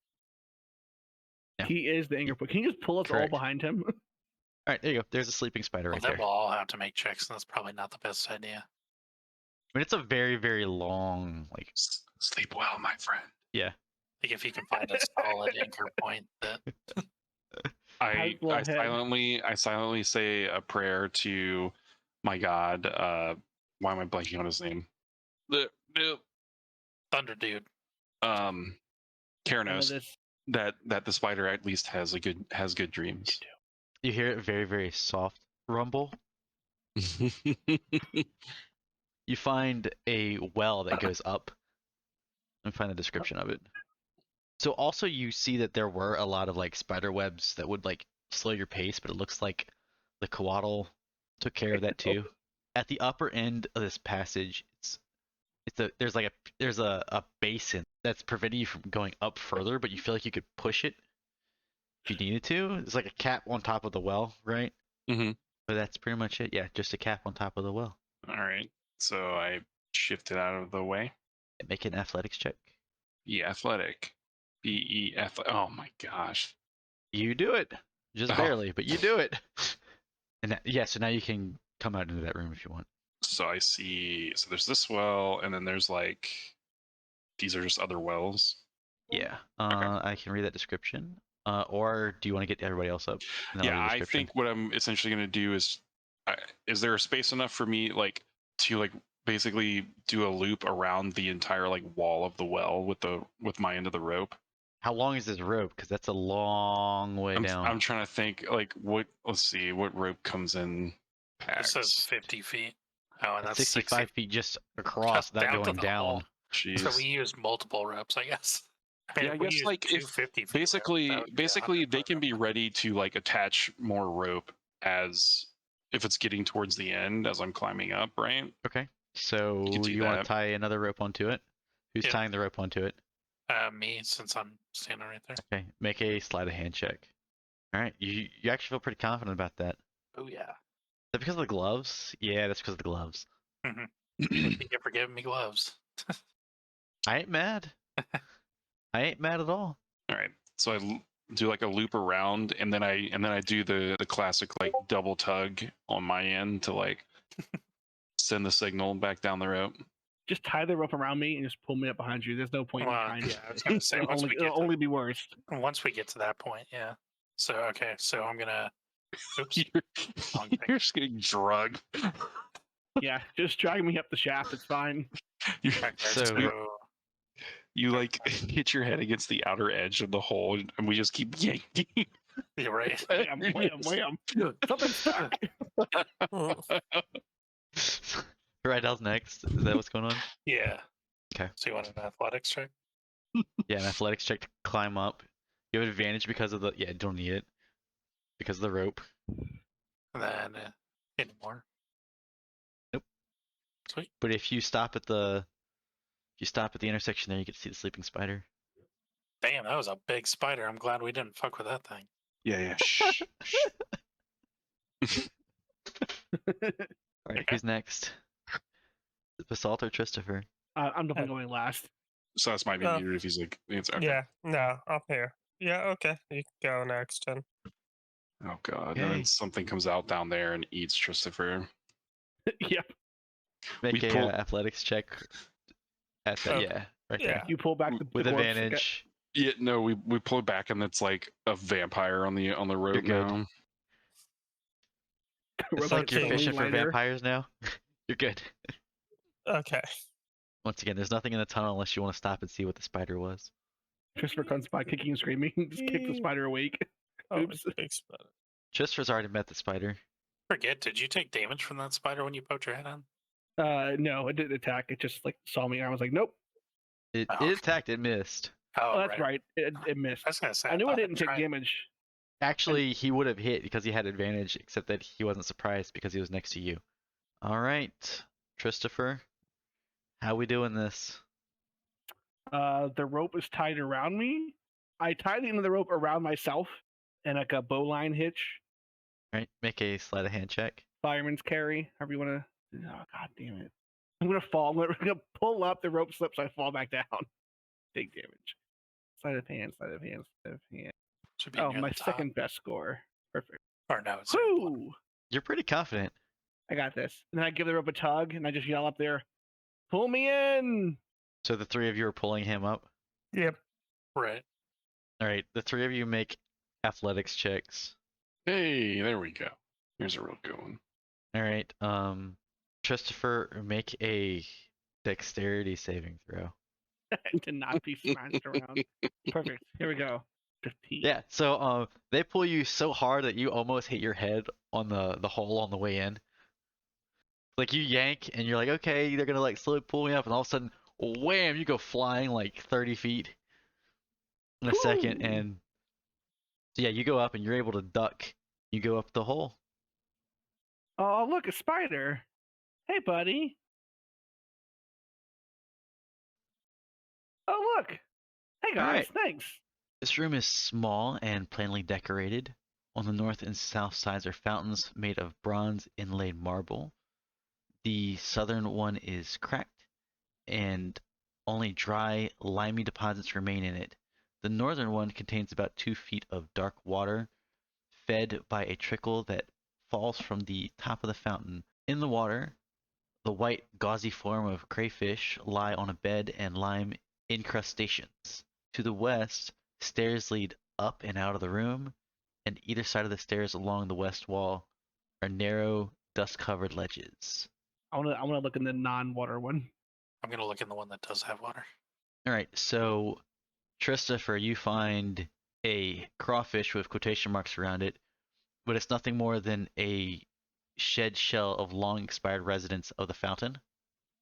Yeah. He is the anchor point. Can you just pull us Correct. all behind him? All right, there you go. There's a sleeping spider right Well, there. then we'll all have to make checks, and that's probably not the best idea. I mean, it's a very, very long, like. Sleep well, my friend. Yeah. Like if you can find a solid anchor point that. I Well, head. silently say a prayer to my god. Why am I blanking on his name? The Thunder Dude. I know Karanos. this. That the spider at least has good dreams. You hear it very, very soft rumble. You find a well that goes up. Let me find the description of it. So also you see that there were a lot of like spider webs that would like slow your pace, but it looks like the coatl took care of that too. At the upper end of this passage, there's a basin that's preventing you from going up further, but you feel like you could push it if you needed to. It's like a cap on top of the well, right? Mm-hmm. But that's pretty much it. Yeah, just a cap on top of the well. All right. So I shifted out of the way. Make an athletics check. E athletic. BEF. Oh my gosh. You do it. Just Oh. barely, but you do it. And so now you can come out into that room if you want. So I see. So there's this well, and then there's like these are just other wells. Yeah. I can read that description. Or do you want to get everybody else up? And then I'll Yeah, read the I description? think what I'm essentially going to do is there a space enough for me like to like basically do a loop around the entire like wall of the well with my end of the rope? How long is this rope? Because that's a long way down. I'm trying to think like let's see what rope comes in It packs. says 50 feet. Oh, and that's 65 60. feet just across, Just without down to going the down. hole. Jeez. So we use multiple ropes, I guess. Yeah, I if we guess, use like, two if 50 feet basically ropes, that would be basically 100 they can be ropes. ready to like attach more rope as if it's getting towards the end as I'm climbing up, right? Okay. So You can do you want that. to tie another rope onto it? Who's Yeah. tying the rope onto it? Me, since I'm standing right there. Okay. Make a sleight of hand check. All right. You actually feel pretty confident about that. Is Oh yeah. that because of the gloves? Yeah, that's because of the gloves. Thank you for giving me gloves. I ain't mad. I ain't mad at all. All right. So I do like a loop around, and then I do the classic like double tug on my end to like send the signal back down the rope. Just tie the rope around me and just pull me up behind you. There's no point in Well, trying yeah, I was gonna say It'll it'll only be worse. once we get to that point, yeah. So okay, so I'm gonna. Oops. Wrong thing. You're just getting drugged. Yeah, just drag me up the shaft. It's fine. Okay, So- You like hit your head against the outer edge of the hole, and we just keep yanking. you're right. Wham, wham, wham. Something stuck. Rydell's next. Is that what's going on? Yeah. Okay. So you want an athletics check? Yeah, an athletics check to climb up. You have advantage because of the don't need it because of the rope. And then anymore. Nope. Sweet. But if you stop at the intersection there, you get to see the sleeping spider. Damn, that was a big spider. I'm glad we didn't fuck with that thing. Yeah. Shh. All right, who's next? Basalt or Christopher? I'm definitely going last. Sus might be muted if he's like, it's okay. Yeah, no, I'm here. Yeah, okay. You can go next then. Oh god, Okay. and then something comes out down there and eats Christopher. Yep. Make We a pull- athletics check at that. Okay. Right Yeah. there. You pull back the With corpse, advantage. Yeah, no, we pull it back and it's like a vampire on the rope good. now. It's like you're fishing for vampires now. You're good. Okay. Once again, there's nothing in the tunnel unless you want to stop and see what the spider was. Christopher comes by kicking and screaming, just kick the spider awake. Oh, Oops. big spider. Christopher's already met the spider. Forget, did you take damage from that spider when you poked your head on? No, it didn't attack. It just like saw me. I was like, nope. It okay. attacked. It missed. Oh, that's right. It missed. I was gonna say. I knew I thought didn't take tried. damage. Actually, he would have hit because he had advantage, except that he wasn't surprised because he was next to you. All right, Christopher, how we doing this? The rope is tied around me. I tied the end of the rope around myself and like a bowline hitch. All right, make a sleight of hand check. Fireman's carry, however you want to. Oh, god damn it. I'm going to fall. I'm going to pull up. The rope slips. I fall back down. Take damage. Sleight of hand, sleight of hand, sleight of hand. Should be Oh, near my the top. second best score. Perfect. Or no, it's Woo! You're pretty confident. I got this. And then I give the rope a tug and I just yell up there, pull me in. So the three of you are pulling him up. Yep. right. All right, the three of you make athletics checks. Hey, there we go. Here's a real good one. All right, Christopher, make a dexterity saving throw. To not be smashed around. Perfect. Here we go. 15. Yeah, so they pull you so hard that you almost hit your head on the hole on the way in. Like you yank and you're like, okay, they're gonna like slowly pull me up, and all of a sudden, wham! You go flying like 30 feet in a second, Woo! and so yeah, you go up and you're able to duck. You go up the hole. Oh, look, a spider. Hey, buddy. Oh, look. Hey, guys. Alright. Thanks. This room is small and plainly decorated. On the north and south sides are fountains made of bronze inlaid marble. The southern one is cracked, and only dry, limey deposits remain in it. The northern one contains about 2 feet of dark water, fed by a trickle that falls from the top of the fountain. In the water, the white, gauzy form of crayfish lie on a bed and lime incrustations. To the west, stairs lead up and out of the room, and either side of the stairs along the west wall are narrow, dust-covered ledges. I wanna look in the non-water one. I'm gonna look in the one that does have water. All right, so Christopher, you find a crawfish with quotation marks around it, but it's nothing more than a shed shell of long expired residents of the fountain.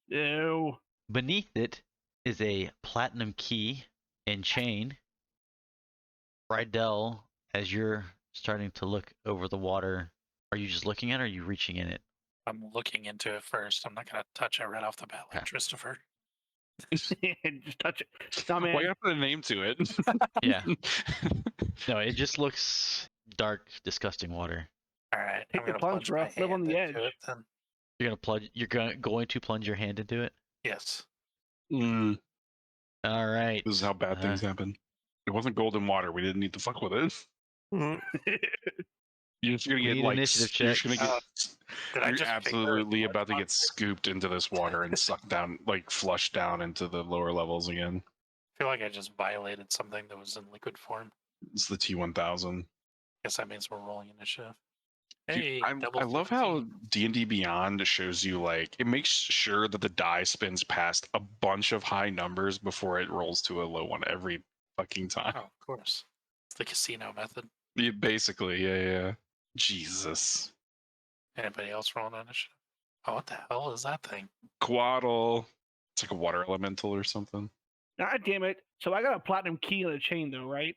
Ew. Beneath it is a platinum key and chain. Rydell, as you're starting to look over the water, are you just looking at it or are you reaching in it? I'm looking into it first. I'm not gonna touch it right off the bat like Okay. Christopher. Just touch it. No, man. Why you have to put a name to it? Yeah. No, it just looks dark, disgusting water. All right. Take I'm the gonna plunge, my bro. Live on hand the into edge. it then. You're going to plunge your hand into it? Yes. Mm, All right. this is how bad things happen. It wasn't golden water. We didn't need to fuck with it. Mhm. You're just gonna We get need like initiative you're just checks. gonna get. Did I You're just absolutely about to get scooped into this water and sucked down, like flushed down into the lower levels again. I feel like I just violated something that was in liquid form. It's the T1000. Guess that means we're rolling initiative. Dude, Hey, I love how D&D Beyond shows you like it makes sure that the die spins past a bunch of high numbers before it rolls to a low one every fucking time. Oh, of course. It's the casino method. Yeah, basically, yeah. Jesus. Anybody else rolling initiative? Oh, what the hell is that thing? Quaddle. It's like a water elemental or something. God damn it. So I got a platinum key on the chain, though, right?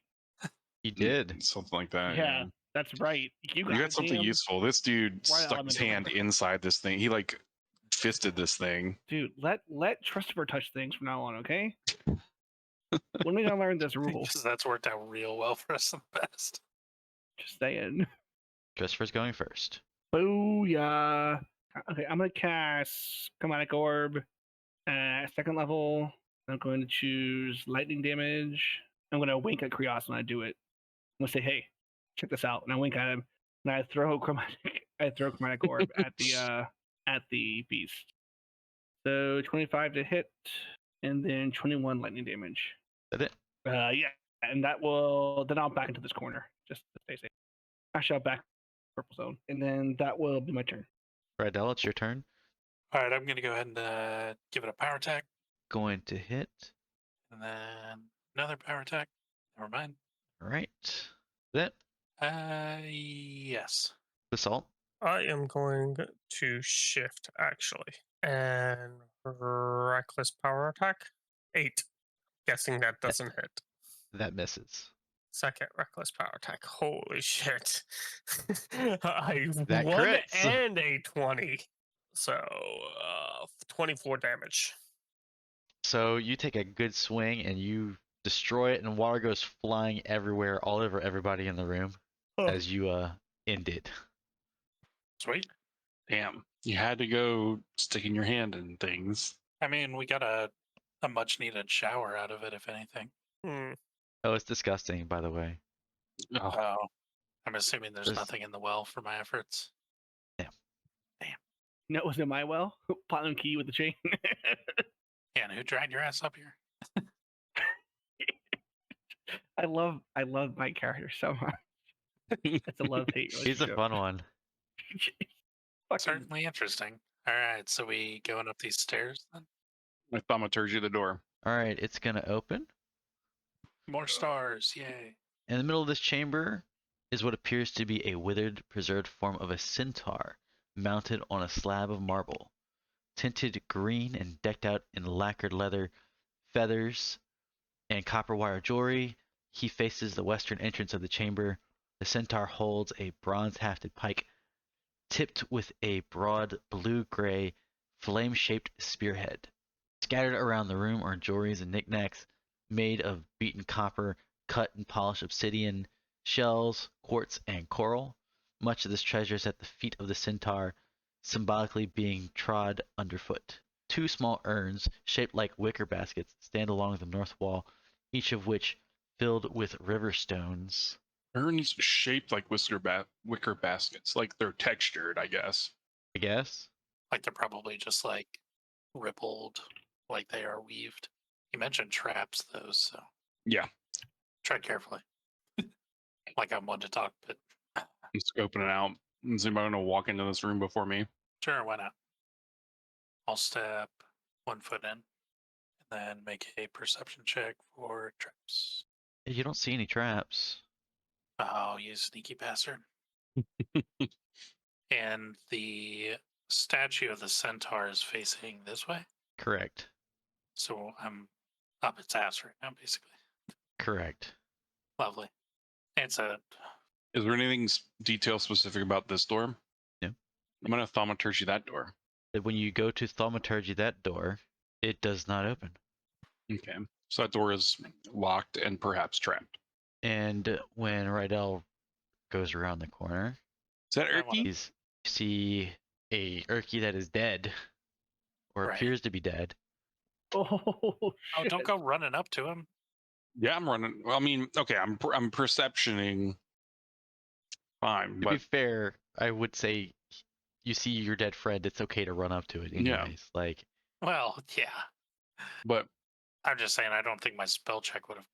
He did. Something like that. Yeah, that's right. You You got a something damn useful. This dude right stuck element his to hand it. inside this thing. He like fisted this thing. Dude, let Christopher touch things from now on, okay? When are we gonna learn this rule? Because that's worked out real well for us in the past. Just saying. Christopher's going first. Booyah! Okay, I'm gonna cast Chromatic Orb at 2nd level. I'm going to choose lightning damage. I'm gonna wink at Krios when I do it. I'm gonna say, "Hey, check this out," and I wink at him, and I throw chromatic orb at the beast. So 25 to hit, and then 21 lightning damage. Is that it? Yeah, and that will then I'll back into this corner just to stay safe. Actually, I'll back purple zone, and then that will be my turn. Rydell, it's your turn. All right, I'm going to go ahead and give it a power attack, Going to hit. and then another power attack. Never mind. All right. That Yes. assault. I am going to shift actually and reckless power attack 8. Guessing that doesn't hit. That misses. Second reckless power attack. Holy shit! I That won crits. and a 20, so 24 damage. So you take a good swing and you destroy it, and water goes flying everywhere, all over everybody in the room as you end it. Sweet. Damn. You had to go sticking your hand in things. I mean, we got a much needed shower out of it, if anything. Oh, it's disgusting, by the way. Oh, Oh, I'm assuming there's This- nothing in the well for my efforts. No, it wasn't my well. Platinum key with the chain. Yeah, and who dragged your ass up here? I love my character so much. It's a love-hate relationship. He's a fun one. Fucking- Certainly interesting. All right, so we going up these stairs then? my thaumaturgy the door. All right, it's going to open. More stars, yay. In the middle of this chamber is what appears to be a withered, preserved form of a centaur mounted on a slab of marble. Tinted green and decked out in lacquered leather, feathers, and copper wire jewelry, he faces the western entrance of the chamber. The centaur holds a bronze-hafted pike tipped with a broad blue-gray, flame-shaped spearhead. Scattered around the room are jewelries and knickknacks made of beaten copper, cut and polished obsidian, shells, quartz, and coral. Much of this treasure is at the feet of the centaur, symbolically being trod underfoot. 2 small urns, shaped like wicker baskets, stand along the north wall, each of which filled with river stones. Urns shaped like wicker baskets. Like they're textured, I guess. I guess. Like they're probably just like rippled, like they are weaved. You mentioned traps though, so Yeah. tread carefully. Like I'm one to talk, but I'm scoping it out. Is anybody going to walk into this room before me? sure, why not? I'll step 1 foot in and then make a perception check for traps. You don't see any traps. Oh, you sneaky bastard. And the statue of the centaur is facing this way. Correct. So I'm up its ass right now, basically. Correct. Lovely. It's a Is there anything detail specific about this door? No. I'm going to thaumaturgy that door. When you go to thaumaturgy that door, it does not open. Okay. So that door is locked and perhaps trapped. And when Rydell goes around the corner, Is that I wanna- Erky? you see a Urky that is dead, or Right. appears to be dead. Oh, Oh, shit. don't go running up to him. Yeah, I'm running. Well, I mean, okay, I'm perceptioning. Fine, To but be fair, I would say you see your dead friend, it's okay to run up to it Yeah. anyways. Like, Well, yeah. but I'm just saying I don't think my spell check would have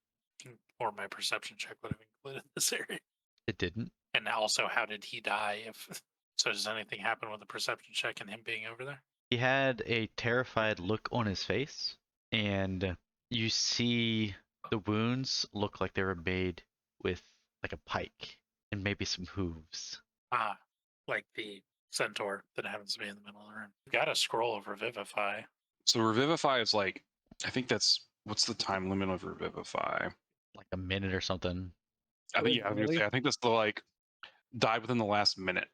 or my perception check would have included this area. it didn't. And also, how did he die? If so, does anything happen with the perception check and him being over there? He had a terrified look on his face, and you see the wounds look like they were made with like a pike and maybe some hooves. Ah, like the centaur that happens to be in the middle of the room. Got a scroll of revivify. so Revivify is like, I think that's what's the time limit of Revivify? Like a minute or something. I think, yeah, I was gonna Really? say, I think this will like die within the last minute.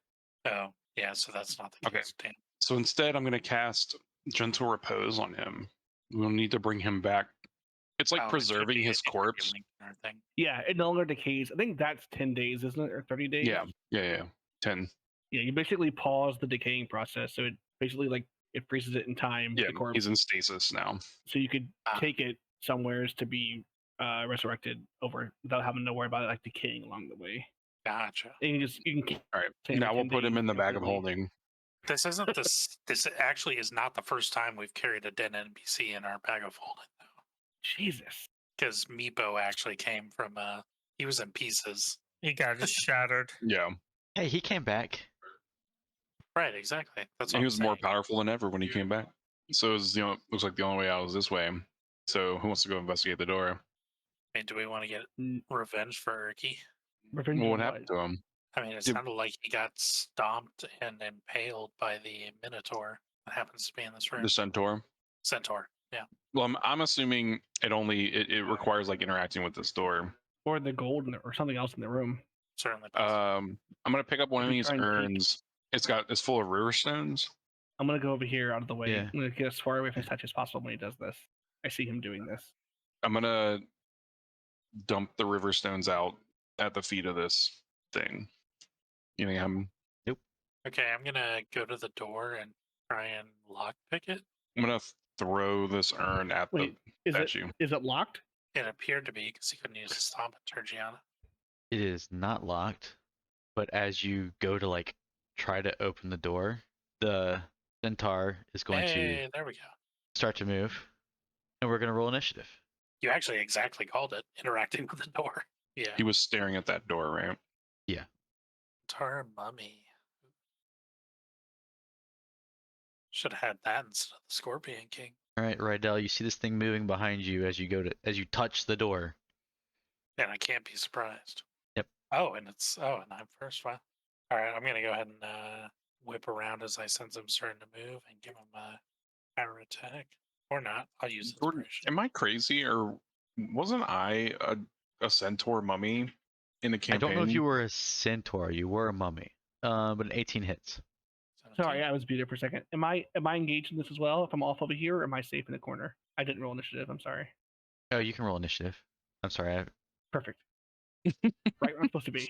Oh, yeah. So that's not the Okay. case. Damn. So instead, I'm going to cast Gentle Repose on him. We'll need to bring him back. It's like Oh, it should preserving be his a corpse. link or thing. Yeah, it no longer decays. I think that's 10 days, isn't it? Or 30 days? Yeah. 10. Yeah, you basically pause the decaying process. So it basically like it freezes it in time, Yeah, the corpse. he's in stasis now. So you could Ah. take it somewheres to be resurrected over without having to worry about it like decaying along the way. Gotcha. And you can keep All right. Say every Now we'll 10 put him days in the bag of completely. holding. This isn't this. This actually is not the first time we've carried a dead NPC in our bag of holding, though. Jesus. Because Meepo actually came from. He was in pieces. He got just shattered. Yeah. Hey, he came back. Right. Exactly. That's what He I'm was more saying. powerful than ever when he came back. So it was, looks like the only way out was this way. So who wants to go investigate the door? I mean, do we want to get N- revenge for Erky? Revenge Well, on what happened to him? I mean, it Did- sounded like he got stomped and impaled by the Minotaur that happens to be in this room. The centaur. Centaur. Yeah. Well, I'm assuming it requires like interacting with this door. Or the gold or something else in the room. Certainly. possible. I'm gonna pick up one of We these try and peek. urns. It's full of river stones. I'm gonna go over here out of the way. Yeah. I'm gonna get as far away from his touch as possible when he does this. I see him doing this. I'm gonna dump the river stones out at the feet of this thing. You know, I'm Okay, I'm gonna go to the door and try and lockpick it. gonna throw this urn at Wait, the is statue. it locked? It appeared to be because he couldn't use the stomp at Tergiana. It is not locked, but as you go to like try to open the door, the centaur is going to Hey, there we go. start to move, and we're going to roll initiative. You actually exactly called it interacting with the door. Yeah. He was staring at that door, right? Tar mummy. Should have had that instead of the Scorpion King. All right, Rydell, you see this thing moving behind you as you touch the door. And I can't be surprised. Yep. Oh, and I'm first. Wow. All right, I'm gonna go ahead and whip around as I sense him starting to move and give him a power attack. Or not. I'll use Jordan, inspiration. am I crazy or wasn't I a centaur mummy in the I campaign? don't know if you were a centaur, you were a mummy, but an 18 hits. 17. Sorry, I was muted for a second. Am I engaged in this as well? If I'm off over here, or am I safe in the corner? I didn't roll initiative. I'm sorry. Oh, you can roll initiative. I'm sorry. Perfect. Right where I'm supposed to be.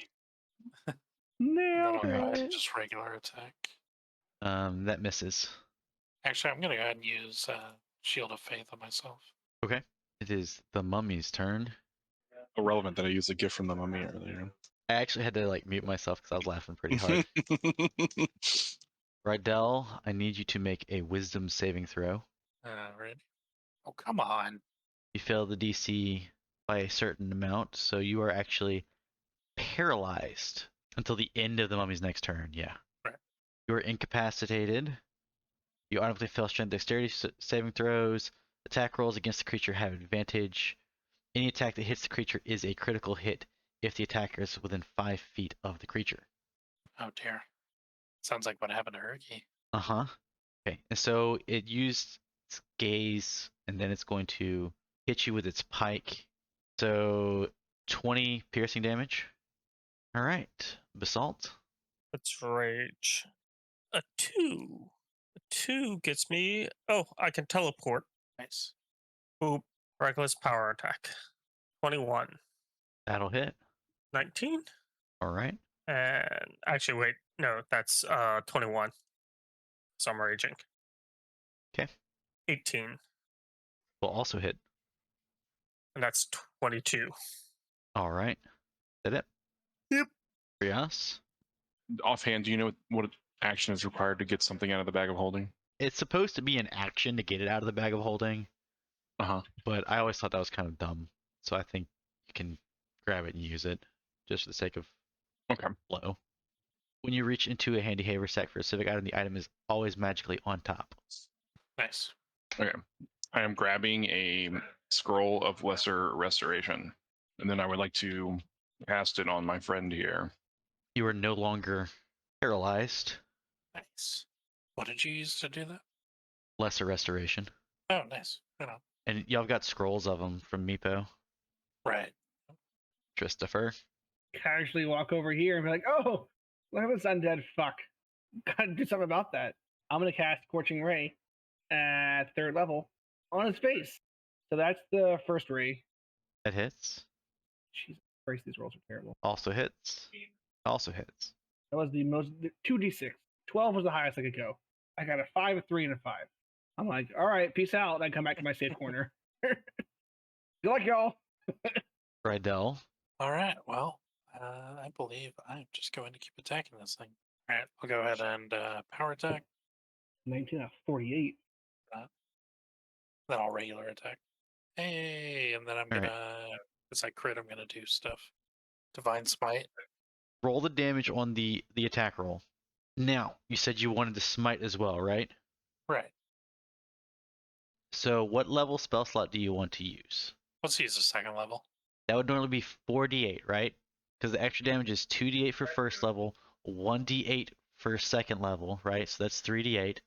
Then No. I'll go ahead Alright. and just regular attack. That misses. Actually, I'm gonna go ahead and use Shield of Faith on myself. Okay. It is the mummy's turn. Irrelevant that I used a gift from the mummy earlier. I actually had to like mute myself because I was laughing pretty hard. Rydell, I need you to make a wisdom saving throw. Ready? Oh, come on. You fail the DC by a certain amount, so you are actually paralyzed until the end of the mummy's next turn. Yeah. Right. You are incapacitated. You automatically fail strength dexterity saving throws. Attack rolls against the creature have advantage. Any attack that hits the creature is a critical hit if the attacker is within 5 feet of the creature. Oh dear. Sounds like what happened to Erky. Uh-huh. Okay, and so it used its gaze, and then it's going to hit you with its pike. So 20 piercing damage. All right, Basalt. Let's rage. A 2. A 2 gets me. Oh, I can teleport. Nice. Boop. Reckless power attack. 21. That'll hit. 19. All right. And actually, wait. No, that's 21. So I'm raging. Okay. 18. Will also hit. And that's 22. All right. Is that it? Yep. Rios? Offhand, do you know what action is required to get something out of the bag of holding? It's supposed to be an action to get it out of the bag of holding, Uh-huh. but I always thought that was kind of dumb. So I think you can grab it and use it just for the sake of Okay. flow. When you reach into a handy haversack for a specific item, the item is always magically on top. Nice. Okay. I am grabbing a scroll of lesser restoration. And then I would like to cast it on my friend here. You are no longer paralyzed. Nice. What did you use to do that? Lesser restoration. Oh, nice. Right on. And y'all got scrolls of them from Meepo. Right. Christopher. casually walk over here and be like, "Oh, look at this undead fuck! Gotta do something about that." I'm gonna cast Scorching Ray at 3rd level on his face. So that's the first ray. That hits. Jesus Christ, these rolls are terrible. Also hits. Also hits. That was the most 2d6. 12 was the highest I could go. I got a 5, a 3, and a 5. I'm like, all right, peace out. And I come back to my safe corner. Good luck, y'all. Rydell. All right. Well, I believe I'm just going to keep attacking this thing. All right. I'll go ahead and power attack, 19 out of 48. then I'll regular attack. Hey, and then I'm All right. gonna, as I crit, I'm gonna do stuff. Divine Smite. Roll the damage on the attack roll. Now, you said you wanted to smite as well, right? Right. So what level spell slot do you want to use? Let's use the 2nd level. That would normally be 4d8, right? Because the extra damage is 2d8 for 1st level, 1d8 for 2nd level, right? So that's 3d8.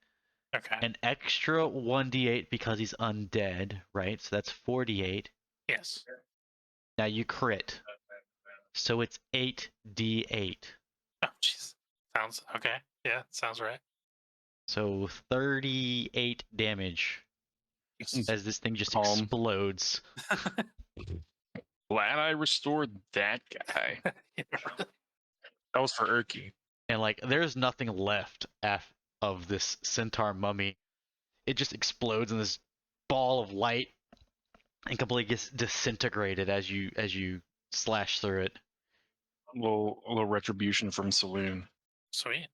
Okay. An extra 1d8 because he's undead, right? So that's 4d8. Yes. Now you crit. So it's 8d8. Oh, jeez. Sounds okay. Yeah, sounds right. So 38 damage as this thing just Calm. explodes. Glad I restored that guy. That was for Urki. And like, there's nothing left of this centaur mummy. It just explodes in this ball of light and completely gets disintegrated as you slash through it. A little retribution from Saloon. Sweet.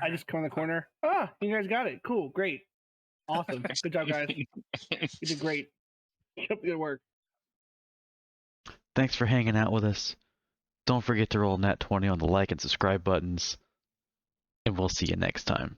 I just come in the corner. Ah, you guys got it. Cool, great. Awesome. Good job, guys. You did great. Keep up the good work. Thanks for hanging out with us. Don't forget to roll nat 20 on the like and subscribe buttons. And we'll see you next time.